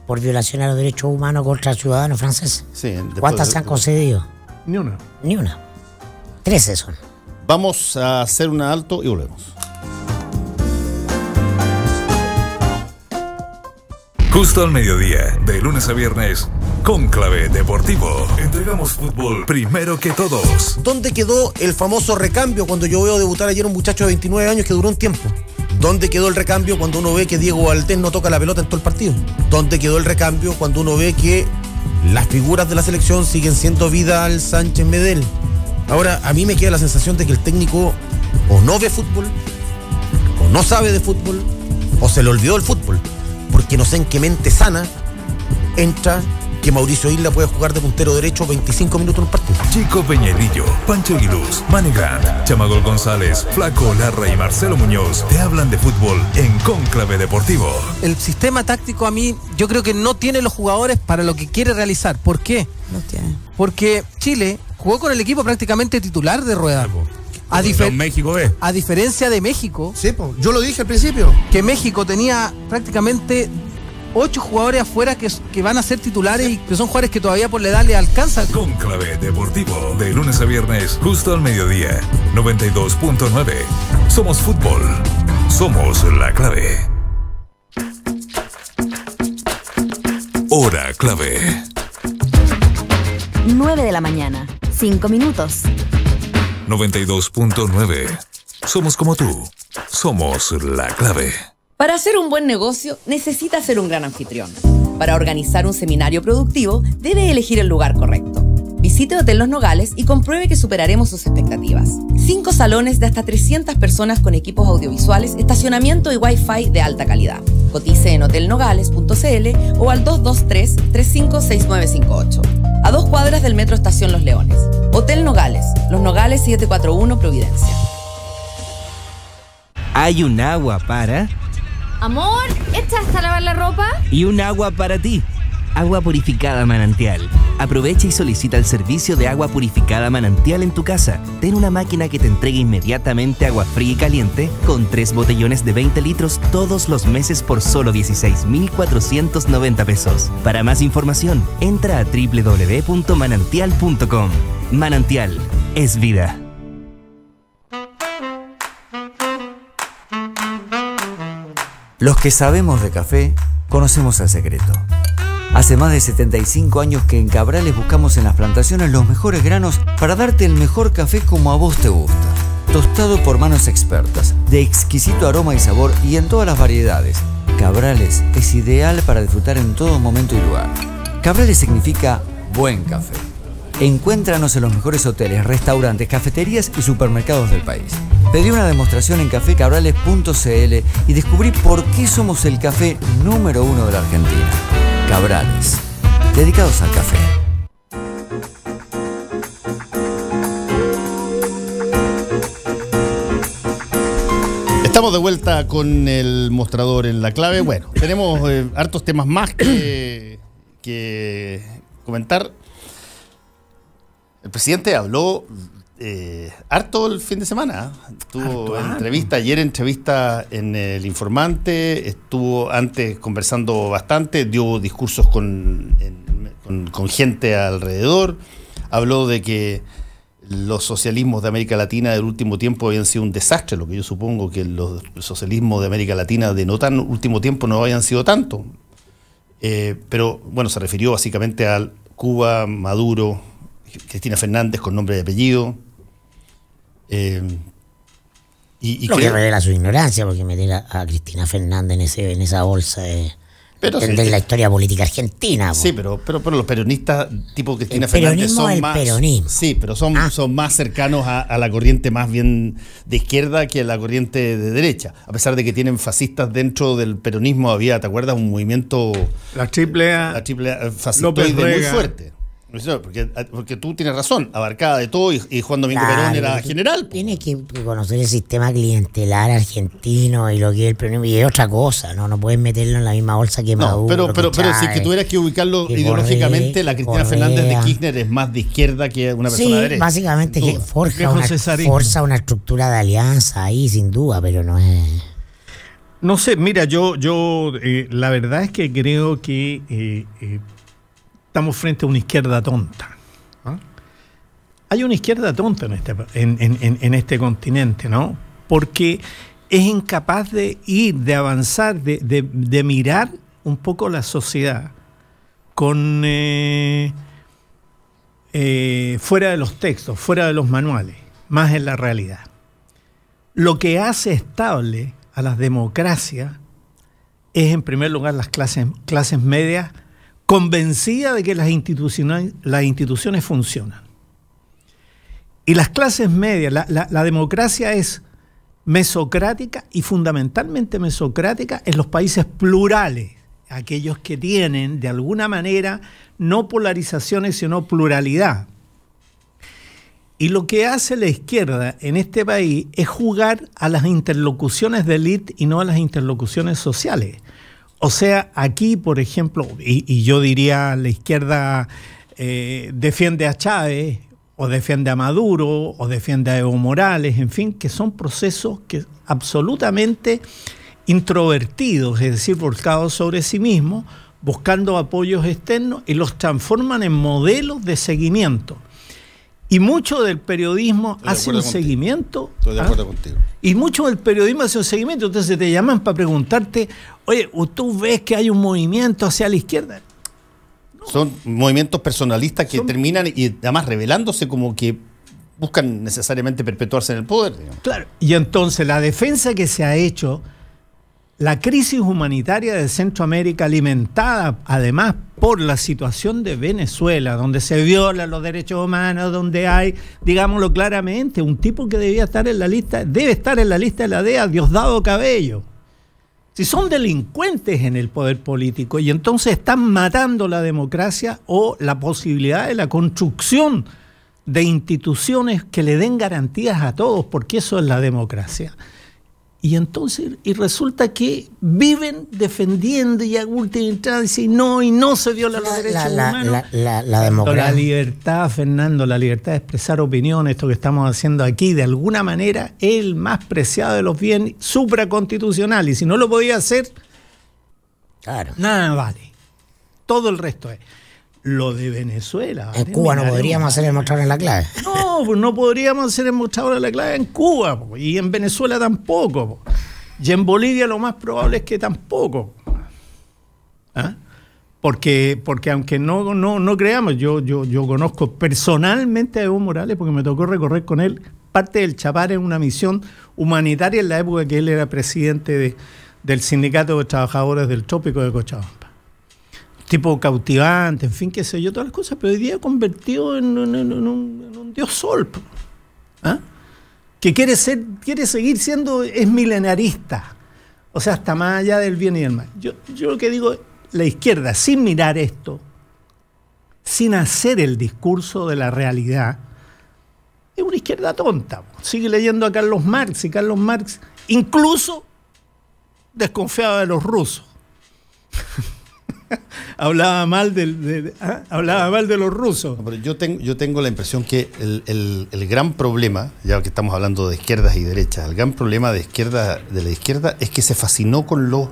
Por violación a los derechos humanos contra ciudadanos franceses. Sí, ¿cuántas se han concedido? Ni una. 13 son. Vamos a hacer un alto y volvemos. Justo al mediodía, de lunes a viernes, Cónclave Deportivo. Entregamos fútbol primero que todos. ¿Dónde quedó el famoso recambio cuando yo veo debutar ayer a un muchacho de 29 años que duró un tiempo? ¿Dónde quedó el recambio cuando uno ve que Diego Valdés no toca la pelota en todo el partido? ¿Dónde quedó el recambio cuando uno ve que las figuras de la selección siguen siendo Vidal, Sánchez, Medel? Ahora, a mí me queda la sensación de que el técnico o no ve fútbol, o no sabe de fútbol, o se le olvidó el fútbol. Porque no sé en qué mente sana entra que Mauricio Isla puede jugar de puntero derecho 25 minutos en un partido. Chico Peñalillo, Pancho Aguiluz, Manegán, Chamagol González, Flaco Larra y Marcelo Muñoz te hablan de fútbol en Cónclave Deportivo. El sistema táctico a mí, yo creo que no tiene los jugadores para lo que quiere realizar. ¿Por qué? No tiene. Porque Chile jugó con el equipo prácticamente titular de Rueda. México B. A diferencia de México. Sí, yo lo dije al principio. Que México tenía prácticamente 8 jugadores afuera que van a ser titulares y que son jugadores que todavía por la edad le alcanzan. Cónclave Deportivo, de lunes a viernes, justo al mediodía, 92.9. Somos fútbol. Somos la clave. Hora clave. 9 de la mañana, 5 minutos. 92.9. Somos como tú. Somos la clave. Para hacer un buen negocio, necesita ser un gran anfitrión. Para organizar un seminario productivo, debe elegir el lugar correcto. Visite Hotel Los Nogales y compruebe que superaremos sus expectativas. 5 salones de hasta 300 personas con equipos audiovisuales, estacionamiento y Wi-Fi de alta calidad. Cotice en hotelnogales.cl o al 223-356958. A 2 cuadras del Metro Estación Los Leones. Hotel Nogales, Los Nogales 741 Providencia. Hay un agua para... Amor, ¿echaste a lavar la ropa? Y un agua para ti. Agua purificada Manantial. Aprovecha y solicita el servicio de agua purificada Manantial en tu casa. Ten una máquina que te entregue inmediatamente agua fría y caliente con 3 botellones de 20 litros todos los meses por solo 16.490 pesos. Para más información, entra a www.manantial.com. Manantial es vida. Los que sabemos de café, conocemos el secreto. Hace más de 75 años que en Cabrales buscamos en las plantaciones los mejores granos para darte el mejor café como a vos te gusta. tostado por manos expertas, de exquisito aroma y sabor y en todas las variedades. Cabrales es ideal para disfrutar en todo momento y lugar. Cabrales significa buen café. Encuéntranos en los mejores hoteles, restaurantes, cafeterías y supermercados del país. Pedí una demostración en cafecabrales.cl y descubrí por qué somos el café número 1 de la Argentina. Cabrales, dedicados al café. Estamos de vuelta con el mostrador en la clave. Bueno, tenemos hartos temas más que comentar. El presidente habló harto el fin de semana. Tuvo ayer entrevista en El Informante, estuvo antes conversando bastante, dio discursos con gente alrededor, habló de que los socialismos de América Latina del último tiempo habían sido un desastre, lo que yo supongo que los socialismos de América Latina de no tan último tiempo no habían sido tanto. Pero bueno, se refirió básicamente a Cuba, Maduro, Cristina Fernández con nombre y apellido. Lo que revela su ignorancia, porque meter a Cristina Fernández en esa bolsa de entender la historia política argentina. Sí, pero los peronistas tipo Cristina Fernández son más... peronismo. Sí, pero son más cercanos a la corriente más bien de izquierda que a la corriente de derecha. A pesar de que tienen fascistas dentro del peronismo, había, ¿te acuerdas? Un movimiento... La triple A fascistoide muy fuerte. Porque tú tienes razón, abarcaba de todo y Juan Domingo Perón era general. Tiene que conocer el sistema clientelar argentino y lo que es el peronismo y es otra cosa, no puedes meterlo en la misma bolsa que Maduro. Pero si es que tuvieras que ubicarlo ideológicamente, la Cristina Fernández de Kirchner es más de izquierda que una persona de derecha. Básicamente que forza una estructura de alianza ahí, sin duda, pero no es... No sé, mira, yo la verdad es que creo que... estamos frente a una izquierda tonta. ¿No? Hay una izquierda tonta en este continente, ¿no? Porque es incapaz de avanzar, de mirar un poco la sociedad con fuera de los textos, fuera de los manuales, más en la realidad. Lo que hace estable a las democracias es, en primer lugar, las clases medias convencida de que las instituciones funcionan. Y las clases medias, la democracia es mesocrática y fundamentalmente mesocrática en los países plurales, aquellos que tienen de alguna manera no polarizaciones sino pluralidad. Y lo que hace la izquierda en este país es jugar a las interlocuciones de élite y no a las interlocuciones sociales. O sea, aquí, por ejemplo, y yo diría la izquierda defiende a Chávez, o defiende a Maduro, o defiende a Evo Morales, en fin, que son procesos que absolutamente introvertidos, es decir, volcados sobre sí mismos, buscando apoyos externos y los transforman en modelos de seguimiento. Y mucho del periodismo hace un seguimiento. Estoy de acuerdo contigo. Y mucho del periodismo hace un seguimiento. Entonces te llaman para preguntarte, oye, ¿tú ves que hay un movimiento hacia la izquierda? No. Son movimientos personalistas que terminan y además revelándose como que buscan necesariamente perpetuarse en el poder. Digamos. Claro. Y entonces la defensa que se ha hecho, la crisis humanitaria de Centroamérica, alimentada además por la situación de Venezuela, donde se violan los derechos humanos, donde hay, digámoslo claramente, un tipo que debe estar en la lista de la DEA, Diosdado Cabello. Si son delincuentes en el poder político y entonces están matando la democracia o la posibilidad de la construcción de instituciones que le den garantías a todos, porque eso es la democracia. Y entonces, resulta que viven defendiendo y a última instancia y no se viola los derechos humanos. La democracia. La libertad, Fernando, la libertad de expresar opinión, esto que estamos haciendo aquí, de alguna manera, es el más preciado de los bienes supraconstitucionales. Y si no lo podía hacer, claro, nada vale. Todo el resto es. Lo de Venezuela. En Cuba no podríamos hacer el mostrador en la clave. No, pues no podríamos hacer el mostrador en la clave en Cuba, y en Venezuela tampoco. Y en Bolivia lo más probable es que tampoco. ¿Ah? Porque aunque no creamos, yo conozco personalmente a Evo Morales porque me tocó recorrer con él parte del Chapar en una misión humanitaria en la época que él era presidente del Sindicato de Trabajadores del Trópico de Cochabamba. Tipo cautivante, en fin, qué sé yo, todas las cosas, pero hoy día convertido en un dios sol. ¿Ah? Que quiere seguir siendo, es milenarista. O sea, hasta más allá del bien y del mal. Yo lo que digo, la izquierda, sin mirar esto, sin hacer el discurso de la realidad, es una izquierda tonta. Sigue leyendo a Carlos Marx, y Carlos Marx incluso desconfiaba de los rusos. hablaba mal de los rusos. No, pero yo tengo la impresión que el gran problema, ya que estamos hablando de izquierdas y derechas, el gran problema de la izquierda es que se fascinó con los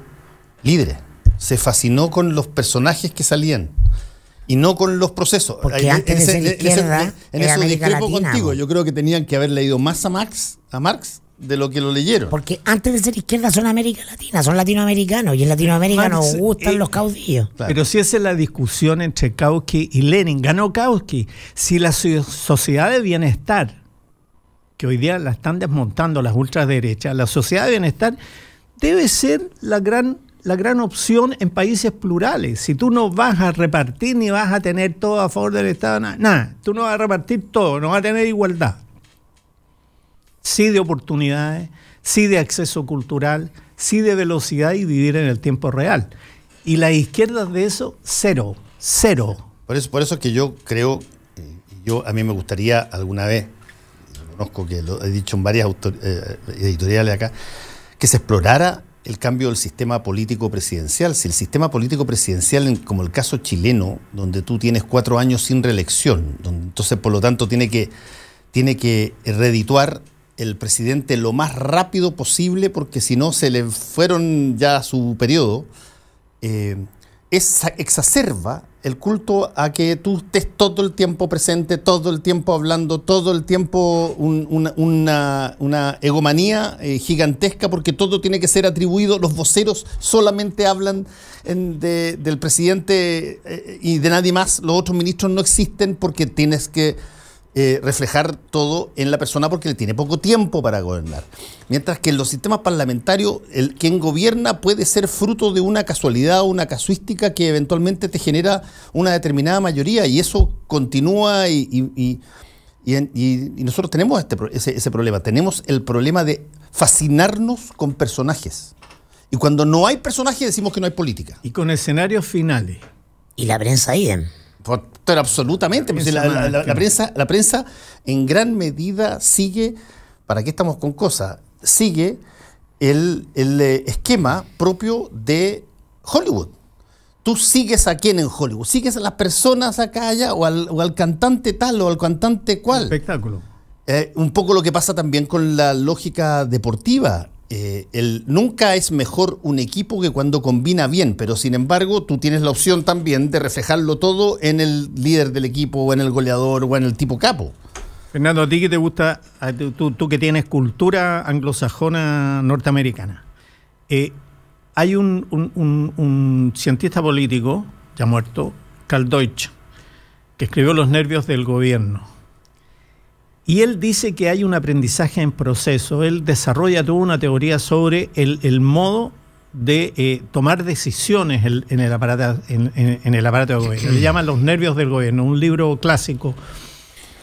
líderes, se fascinó con los personajes que salían y no con los procesos. Porque antes de ser izquierda en eso discrepo contigo. Yo creo que tenían que haber leído más a Marx de lo que lo leyeron. Porque antes de ser izquierda son América Latina, son latinoamericanos, y en Latinoamérica nos gustan los caudillos. Claro. Pero si esa es la discusión entre Kautsky y Lenin, ganó Kautsky. Si la sociedad de bienestar, que hoy día la están desmontando las ultraderechas, la sociedad de bienestar debe ser la gran opción en países plurales. Si tú no vas a repartir ni vas a tener todo a favor del Estado, nada, tú no vas a repartir todo, no vas a tener igualdad. Sí de oportunidades, sí de acceso cultural, sí de velocidad y vivir en el tiempo real. Y las izquierdas de eso, cero. Por eso es que yo creo, a mí me gustaría alguna vez, conozco que lo he dicho en varias editoriales acá, que se explorara el cambio del sistema político presidencial. Si el sistema político presidencial, como el caso chileno, donde tú tienes 4 años sin reelección, entonces por lo tanto tiene que redituar el presidente lo más rápido posible, porque si no se le fueron ya su periodo, exacerba el culto a que tú estés todo el tiempo presente, todo el tiempo hablando, todo el tiempo una egomanía gigantesca, porque todo tiene que ser atribuido. Los voceros solamente hablan del presidente y de nadie más. Los otros ministros no existen porque tienes que reflejar todo en la persona, porque le tiene poco tiempo para gobernar. Mientras que en los sistemas parlamentarios, quien gobierna puede ser fruto de una casualidad o una casuística que eventualmente te genera una determinada mayoría, y eso continúa y nosotros tenemos ese problema. Tenemos el problema de fascinarnos con personajes. Y cuando no hay personajes decimos que no hay política. Y con escenarios finales. Y la prensa idem. Pero absolutamente, pues la prensa en gran medida sigue, ¿para qué estamos con cosas? Sigue el esquema propio de Hollywood. Tú sigues a quién en Hollywood, sigues a las personas acá allá, o al cantante tal o al cantante cual. Espectáculo. Un poco lo que pasa también con la lógica deportiva. Nunca es mejor un equipo que cuando combina bien, pero sin embargo tú tienes la opción también de reflejarlo todo en el líder del equipo, o en el goleador, o en el tipo capo. Fernando, ¿a ti qué te gusta? Tú que tienes cultura anglosajona norteamericana. Hay un cientista político, ya muerto, Karl Deutsch, que escribió Los nervios del gobierno. Y él dice que hay un aprendizaje en proceso. Él desarrolla toda una teoría sobre el modo de tomar decisiones en el aparato de gobierno. Le llaman Los nervios del gobierno, un libro clásico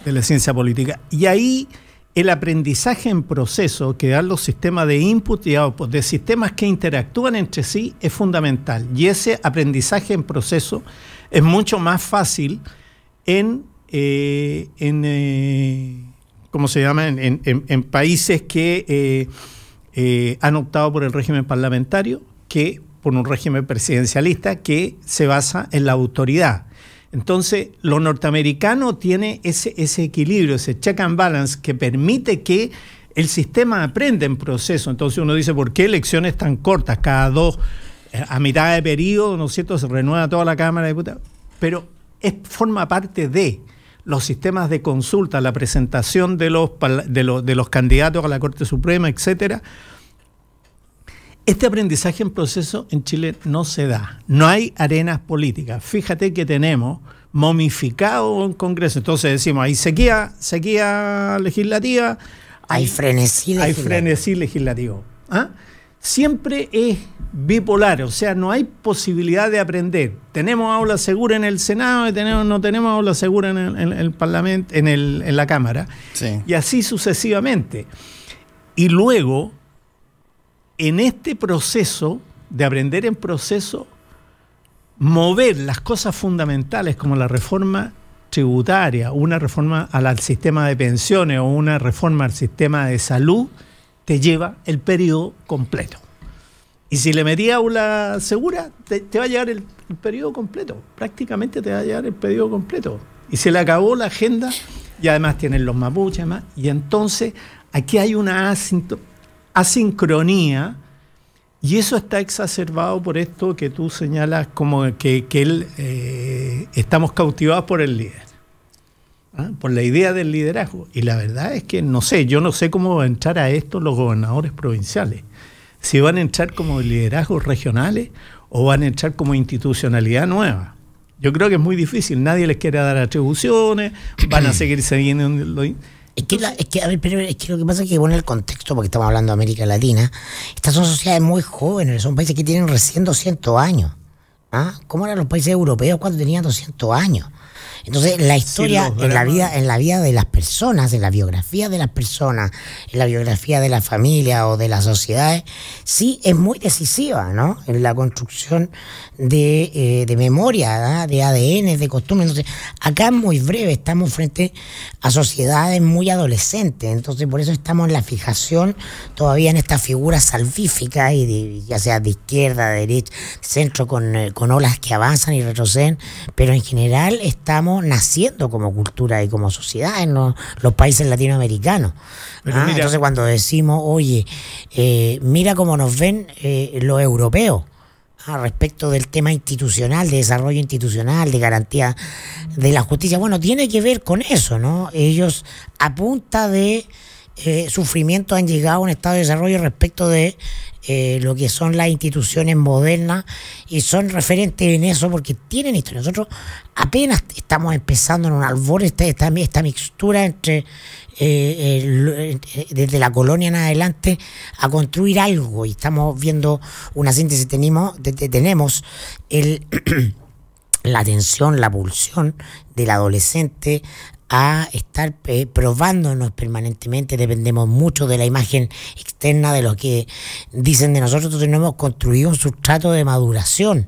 de la ciencia política. Y ahí el aprendizaje en proceso que dan los sistemas de input y output, de sistemas que interactúan entre sí, es fundamental. Y ese aprendizaje en proceso es mucho más fácil ¿cómo se llama? En países que han optado por el régimen parlamentario, que por un régimen presidencialista que se basa en la autoridad. Entonces, lo norteamericano tiene ese equilibrio, ese check and balance, que permite que el sistema aprenda en proceso. Entonces uno dice, ¿por qué elecciones tan cortas? Cada 2, a mitad de periodo, ¿no es cierto?, se renueva toda la Cámara de Diputados. Pero forma parte de los sistemas de consulta, la presentación de los candidatos a la Corte Suprema, etcétera. Este aprendizaje en proceso en Chile no se da. No hay arenas políticas. Fíjate que tenemos momificado un Congreso. Entonces decimos, hay sequía legislativa, hay frenesí legislativo. ¿Ah? Siempre es bipolar, o sea, no hay posibilidad de aprender. Tenemos aula segura en el Senado y no tenemos aula segura en el Parlamento, en la Cámara. Sí. Y así sucesivamente. Y luego, en este proceso de aprender en proceso, mover las cosas fundamentales como la reforma tributaria, una reforma al sistema de pensiones o una reforma al sistema de salud, te lleva el periodo completo. Y si le metí aula segura, te va a llevar el periodo completo. Prácticamente te va a llevar el periodo completo. Y se le acabó la agenda y además tienen los mapuches más. Y entonces aquí hay una asincronía y eso está exacerbado por esto que tú señalas como que estamos cautivados por el líder. Por la idea del liderazgo. Y la verdad es que yo no sé cómo van a entrar a esto los gobernadores provinciales. Si van a entrar como liderazgos regionales o van a entrar como institucionalidad nueva. Yo creo que es muy difícil. Nadie les quiere dar atribuciones, van a seguir siguiendo. Es que lo que pasa es que bueno, el contexto, porque estamos hablando de América Latina, estas son sociedades muy jóvenes, son países que tienen recién 200 años. ¿Cómo eran los países europeos cuando tenían 200 años? Entonces, la historia en la vida de las personas, en la biografía de las personas, en la biografía de la familia o de las sociedades, sí es muy decisiva, ¿no? En la construcción de memoria, ¿no? De ADN, de costumbres. Entonces, acá es muy breve, estamos frente a sociedades muy adolescentes, entonces por eso estamos en la fijación todavía en esta figura salvífica, ya sea de izquierda, de derecha, centro, con olas que avanzan y retroceden, pero en general estamos naciendo como cultura y como sociedad en los países latinoamericanos. Entonces cuando decimos, oye, mira cómo nos ven los europeos respecto del tema institucional, de desarrollo institucional, de garantía de la justicia, bueno, tiene que ver con eso, ¿no? Ellos a punta de sufrimiento han llegado a un estado de desarrollo respecto de lo que son las instituciones modernas y son referentes en eso porque tienen historia. Nosotros apenas estamos empezando en un albor esta mixtura entre desde la colonia en adelante a construir algo y estamos viendo una síntesis. Tenemos la atención, la pulsión del adolescente a estar probándonos permanentemente, dependemos mucho de la imagen externa de lo que dicen de nosotros, entonces no hemos construido un sustrato de maduración,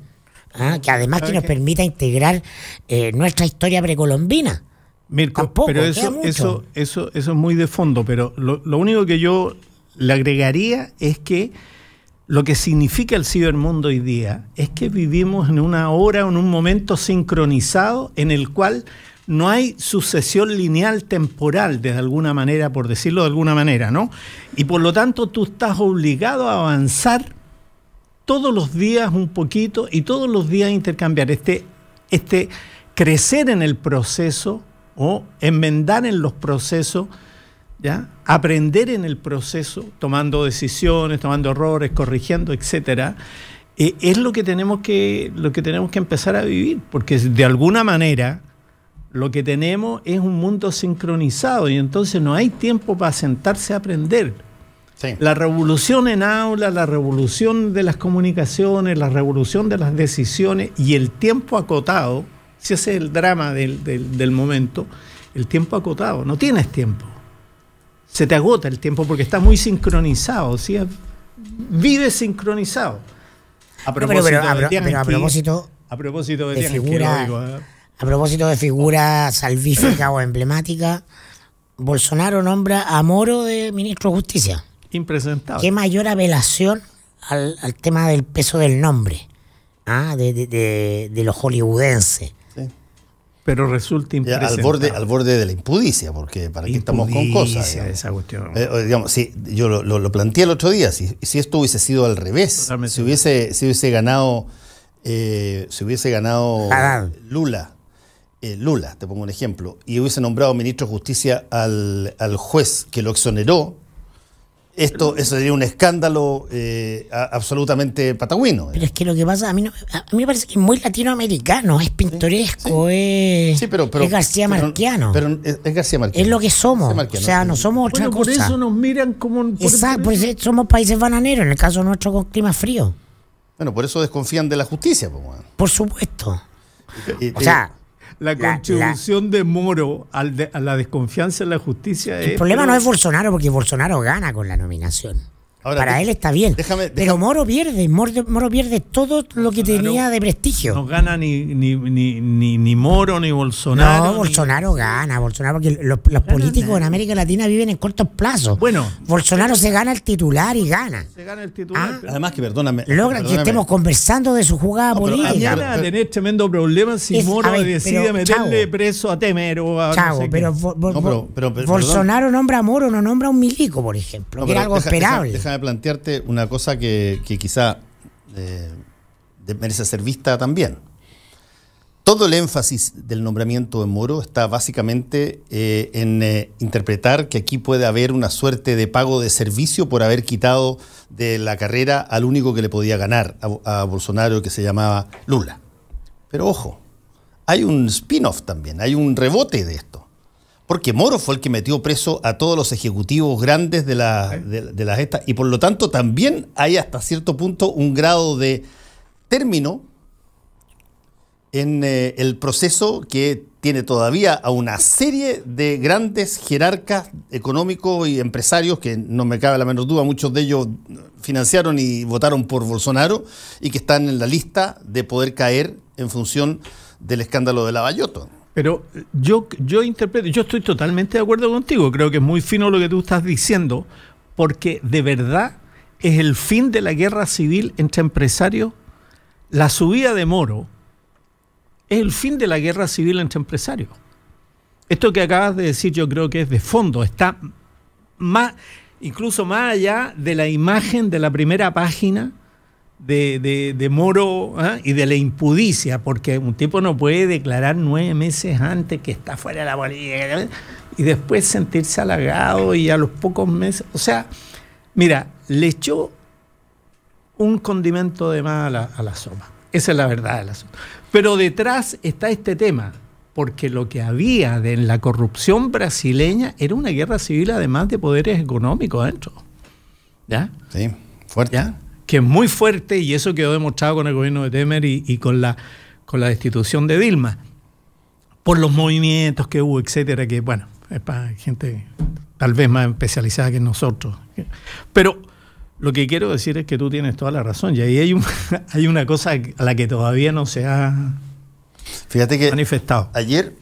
que además que nos permita integrar nuestra historia precolombina. Mirko, Tampoco, pero eso es muy de fondo, pero lo único que yo le agregaría es que lo que significa el cibermundo hoy día es que vivimos en una hora, en un momento sincronizado en el cual no hay sucesión lineal temporal, de alguna manera, por decirlo de alguna manera, ¿no? Y por lo tanto tú estás obligado a avanzar todos los días un poquito y todos los días intercambiar crecer en el proceso o enmendar en los procesos, ¿ya? Aprender en el proceso, tomando decisiones, tomando errores, corrigiendo, etcétera. Es lo que tenemos que empezar a vivir, porque de alguna manera lo que tenemos es un mundo sincronizado y entonces no hay tiempo para sentarse a aprender. Sí. La revolución en aula, la revolución de las comunicaciones, la revolución de las decisiones y el tiempo acotado, si ese es el drama del momento, el tiempo acotado, no tienes tiempo. Se te agota el tiempo porque está muy sincronizado, ¿sí? Vive sincronizado. A propósito de figura... A propósito de figura salvífica o emblemática, Bolsonaro nombra a Moro de ministro de Justicia. Impresentable. ¿Qué mayor apelación al tema del peso del nombre? De lo hollywoodense. Sí. Pero resulta impresentable. Al borde de la impudicia, porque para qué estamos con cosas. Esa cuestión. Sí, yo lo planteé el otro día. Si esto hubiese sido al revés, si hubiese ganado Lula, te pongo un ejemplo, y hubiese nombrado ministro de Justicia al juez que lo exoneró, eso sería un escándalo absolutamente patagüino. Pero es que lo que pasa, a mí me parece que es muy latinoamericano, es pintoresco, es García Marquiano. Pero es García Marquiano. Es lo que somos, o sea, no somos otra cosa. Por eso nos miran como... Exacto, por eso somos países bananeros, en el caso nuestro con clima frío. Bueno, por eso desconfían de la justicia. Por supuesto. O sea... La contribución de Moro a la desconfianza en la justicia El problema no es Bolsonaro, porque Bolsonaro gana con la nominación. Ahora, para él está bien. Pero Moro pierde. Moro pierde todo lo que tenía de prestigio. No gana ni Moro ni Bolsonaro. No, Bolsonaro gana. Bolsonaro, porque los políticos en América Latina viven en cortos plazos. Bueno, Bolsonaro se gana el titular y gana. Se gana el titular. Además que, perdóname. Logra que estemos conversando de su jugada política. Mañana va a tener tremendo problema si Moro decide meterle preso a Temer o a Chavo, pero Bolsonaro nombra a Moro, no nombra a un milico, por ejemplo, que era algo esperable. Déjame plantearte una cosa que quizá merece ser vista también. Todo el énfasis del nombramiento de Moro está básicamente en interpretar que aquí puede haber una suerte de pago de servicio por haber quitado de la carrera al único que le podía ganar a Bolsonaro, que se llamaba Lula. Pero ojo, hay un spin-off también, hay un rebote de esto. Porque Moro fue el que metió preso a todos los ejecutivos grandes de las estas, y por lo tanto también hay hasta cierto punto un grado de término en el proceso que tiene todavía a una serie de grandes jerarcas económicos y empresarios que no me cabe la menor duda, muchos de ellos financiaron y votaron por Bolsonaro y que están en la lista de poder caer en función del escándalo de Lavallato. Pero yo interpreto, yo estoy totalmente de acuerdo contigo, creo que es muy fino lo que tú estás diciendo, porque de verdad es el fin de la guerra civil entre empresarios. La subida de Moro es el fin de la guerra civil entre empresarios. Esto que acabas de decir yo creo que es de fondo, está incluso más allá de la imagen de la primera página de Moro, y de la impudicia, porque un tipo no puede declarar 9 meses antes que está fuera de la política y después sentirse halagado y a los pocos meses, o sea, mira, le echó un condimento de más a la sopa. Esa es la verdad del asunto. Pero detrás está este tema, porque lo que había en la corrupción brasileña era una guerra civil, además de poderes económicos adentro. ¿Ya? Sí, fuerte. ¿Ya? Que es muy fuerte, y eso quedó demostrado con el gobierno de Temer y con la destitución de Dilma, por los movimientos que hubo, etcétera, que bueno, es para gente tal vez más especializada que nosotros. Pero lo que quiero decir es que tú tienes toda la razón, y ahí hay una cosa a la que todavía no se ha manifestado. Ayer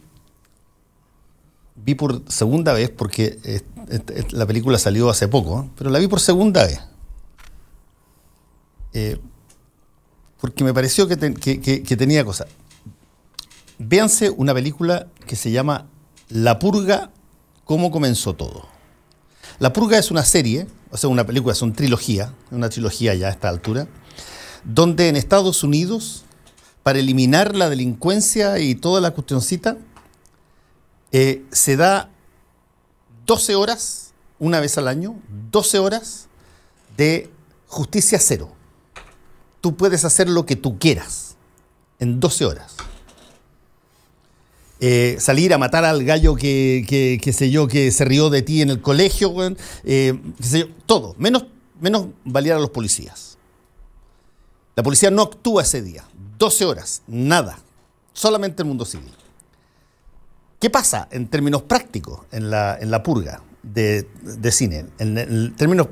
vi por segunda vez, porque la película salió hace poco, pero la vi por segunda vez. Porque me pareció que tenía cosas. Véanse una película que se llama La Purga, cómo comenzó todo. La Purga es una serie, o sea, una película, es una trilogía ya a esta altura, donde en Estados Unidos, para eliminar la delincuencia y toda la cuestioncita, se da 12 horas, una vez al año, 12 horas de justicia cero. Tú puedes hacer lo que tú quieras en 12 horas. Salir a matar al gallo que sé yo, que se rió de ti en el colegio, qué sé yo, todo, menos balear a los policías. La policía no actúa ese día, 12 horas, nada, solamente el mundo civil. ¿Qué pasa en términos prácticos en la purga de cine? En términos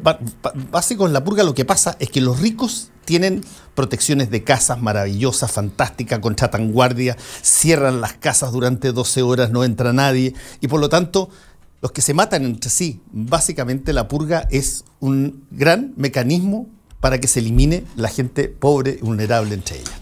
básicos, en la purga lo que pasa es que los ricos tienen protecciones de casas maravillosas, fantásticas, contratan guardia, cierran las casas durante 12 horas, no entra nadie, y por lo tanto, los que se matan entre sí, básicamente la purga es un gran mecanismo para que se elimine la gente pobre y vulnerable entre ellas.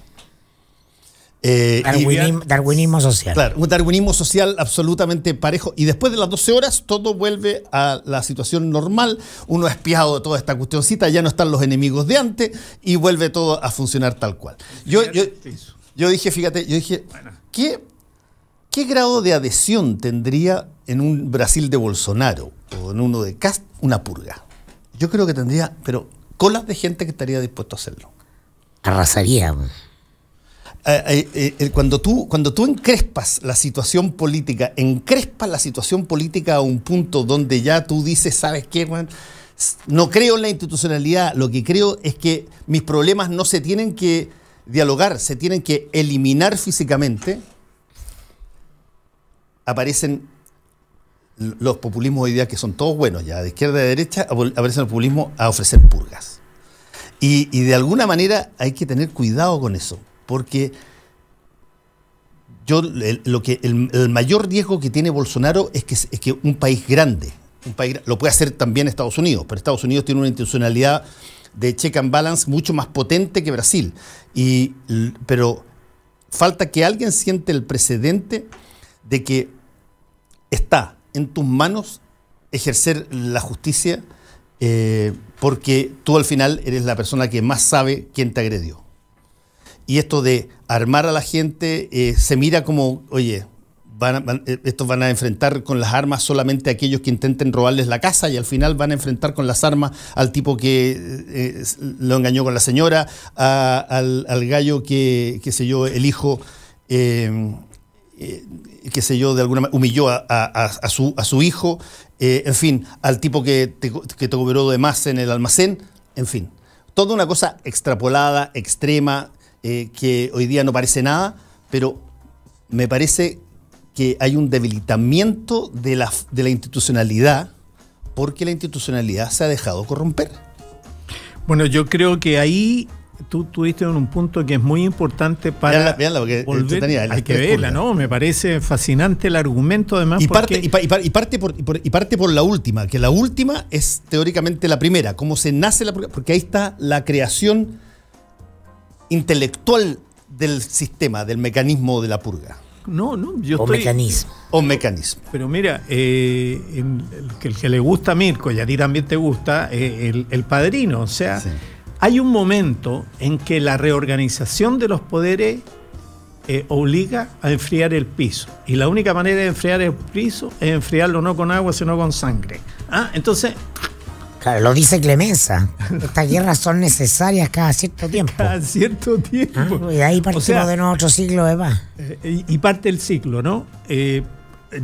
Darwinismo social. Claro, un darwinismo social absolutamente parejo. Y después de las 12 horas, todo vuelve a la situación normal. Uno es espiado de toda esta cuestioncita, ya no están los enemigos de antes y vuelve todo a funcionar tal cual. Yo dije, fíjate, ¿qué grado de adhesión tendría en un Brasil de Bolsonaro o en uno de Cast una purga? Yo creo que tendría, pero colas de gente que estaría dispuesto a hacerlo. Arrasaría. Cuando tú encrespas la situación política a un punto donde ya tú dices, ¿sabes qué, Juan? No creo en la institucionalidad, lo que creo es que mis problemas no se tienen que dialogar, se tienen que eliminar físicamente. Aparecen los populismos hoy día, que son todos buenos ya, de izquierda a derecha, aparecen los populismos a ofrecer purgas. Y de alguna manera hay que tener cuidado con eso, porque el mayor riesgo que tiene Bolsonaro es que un país grande, lo puede hacer también Estados Unidos, pero Estados Unidos tiene una institucionalidad de check and balance mucho más potente que Brasil. Pero falta que alguien siente el precedente de que está en tus manos ejercer la justicia, porque tú al final eres la persona que más sabe quién te agredió. Y esto de armar a la gente se mira como, oye, estos van a enfrentar con las armas solamente a aquellos que intenten robarles la casa, y al final van a enfrentar con las armas al tipo que lo engañó con la señora, al gallo que qué sé yo, el hijo, qué sé yo, de alguna manera humilló a su hijo, en fin, al tipo que te cobró de más en el almacén, en fin. Toda una cosa extrapolada, extrema, que hoy día no parece nada, pero me parece que hay un debilitamiento de la institucionalidad, porque la institucionalidad se ha dejado corromper. Bueno, yo creo que ahí tú diste en un punto que es muy importante para veanla, porque volver. Hay que verla, ¿no? Me parece fascinante el argumento, además. Y parte por la última, que la última es teóricamente la primera, cómo se nace porque ahí está la creación intelectual del sistema, del mecanismo de la purga. Mecanismo. Pero mira, el que le gusta a Mirko, y a ti también te gusta, el Padrino. O sea, sí. Hay un momento en que la reorganización de los poderes obliga a enfriar el piso. Y la única manera de enfriar el piso es enfriarlo no con agua, sino con sangre. Entonces... Claro, lo dice Clemenza. Estas guerras son necesarias cada cierto tiempo. Cada cierto tiempo. Y de ahí partimos de nuevo otro ciclo de paz. Y parte el ciclo, ¿no?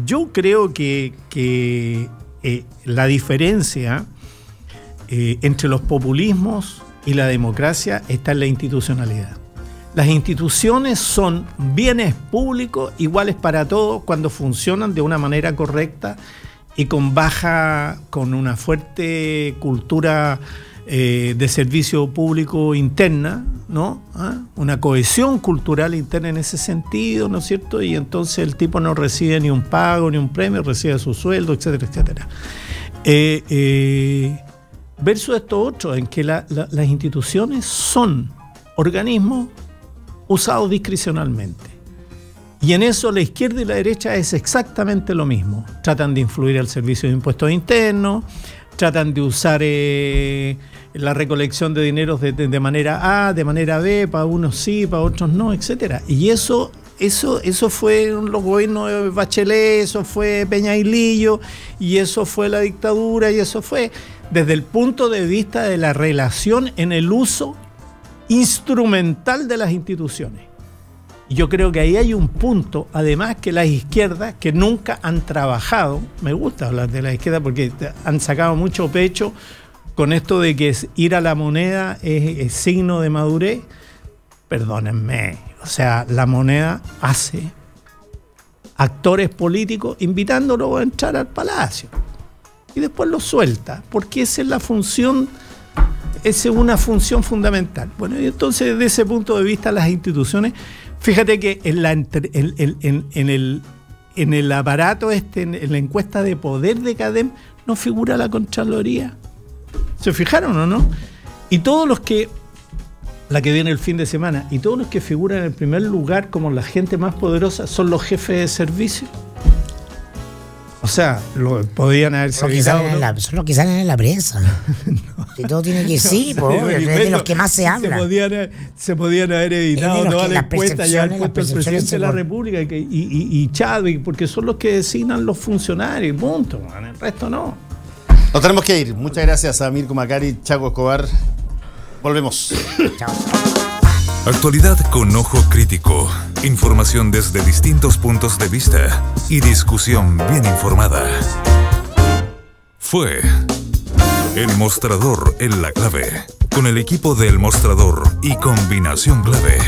Yo creo que la diferencia entre los populismos y la democracia está en la institucionalidad. Las instituciones son bienes públicos iguales para todos cuando funcionan de una manera correcta y con una fuerte cultura de servicio público interna, ¿no? Una cohesión cultural interna en ese sentido, ¿no es cierto? Y entonces el tipo no recibe ni un pago ni un premio, recibe su sueldo, etcétera, etcétera. Versus esto otro, en que las instituciones son organismos usados discrecionalmente. Y en eso la izquierda y la derecha es exactamente lo mismo. Tratan de influir al servicio de impuestos internos, tratan de usar la recolección de dineros de manera A, de manera B, para unos sí, para otros no, etcétera. Y eso fue los gobiernos de Bachelet, eso fue Peña y Lillo, y eso fue la dictadura, y eso fue desde el punto de vista de la relación en el uso instrumental de las instituciones. Y yo creo que ahí hay un punto, además, que las izquierdas, que nunca han trabajado, me gusta hablar de la izquierda porque han sacado mucho pecho con esto de que ir a la moneda es signo de madurez. Perdónenme, o sea, la moneda hace actores políticos invitándolos a entrar al palacio y después los suelta, porque esa es la función, esa es una función fundamental. Bueno, y entonces desde ese punto de vista las instituciones, fíjate que en el aparato en la encuesta de poder de CADEM no figura la Contraloría. ¿Se fijaron o no? Y todos los que, la que viene el fin de semana, y todos los que figuran en el primer lugar como la gente más poderosa son los jefes de servicio. O sea, podían haberse evitado. Son los que salen en la prensa. No. Si todo tiene que sí, es de los que más se habla. Se podían haber evitado todas las encuestas, ya el puesto del presidente de la República y Chadwick, porque son los que designan los funcionarios, punto. El resto no. Nos tenemos que ir. Muchas gracias a Mirko Macari, Chaco Escobar. Volvemos. Chao. Actualidad con ojo crítico, información desde distintos puntos de vista y discusión bien informada. Fue El Mostrador en la Clave, con el equipo del Mostrador y Combinación Clave.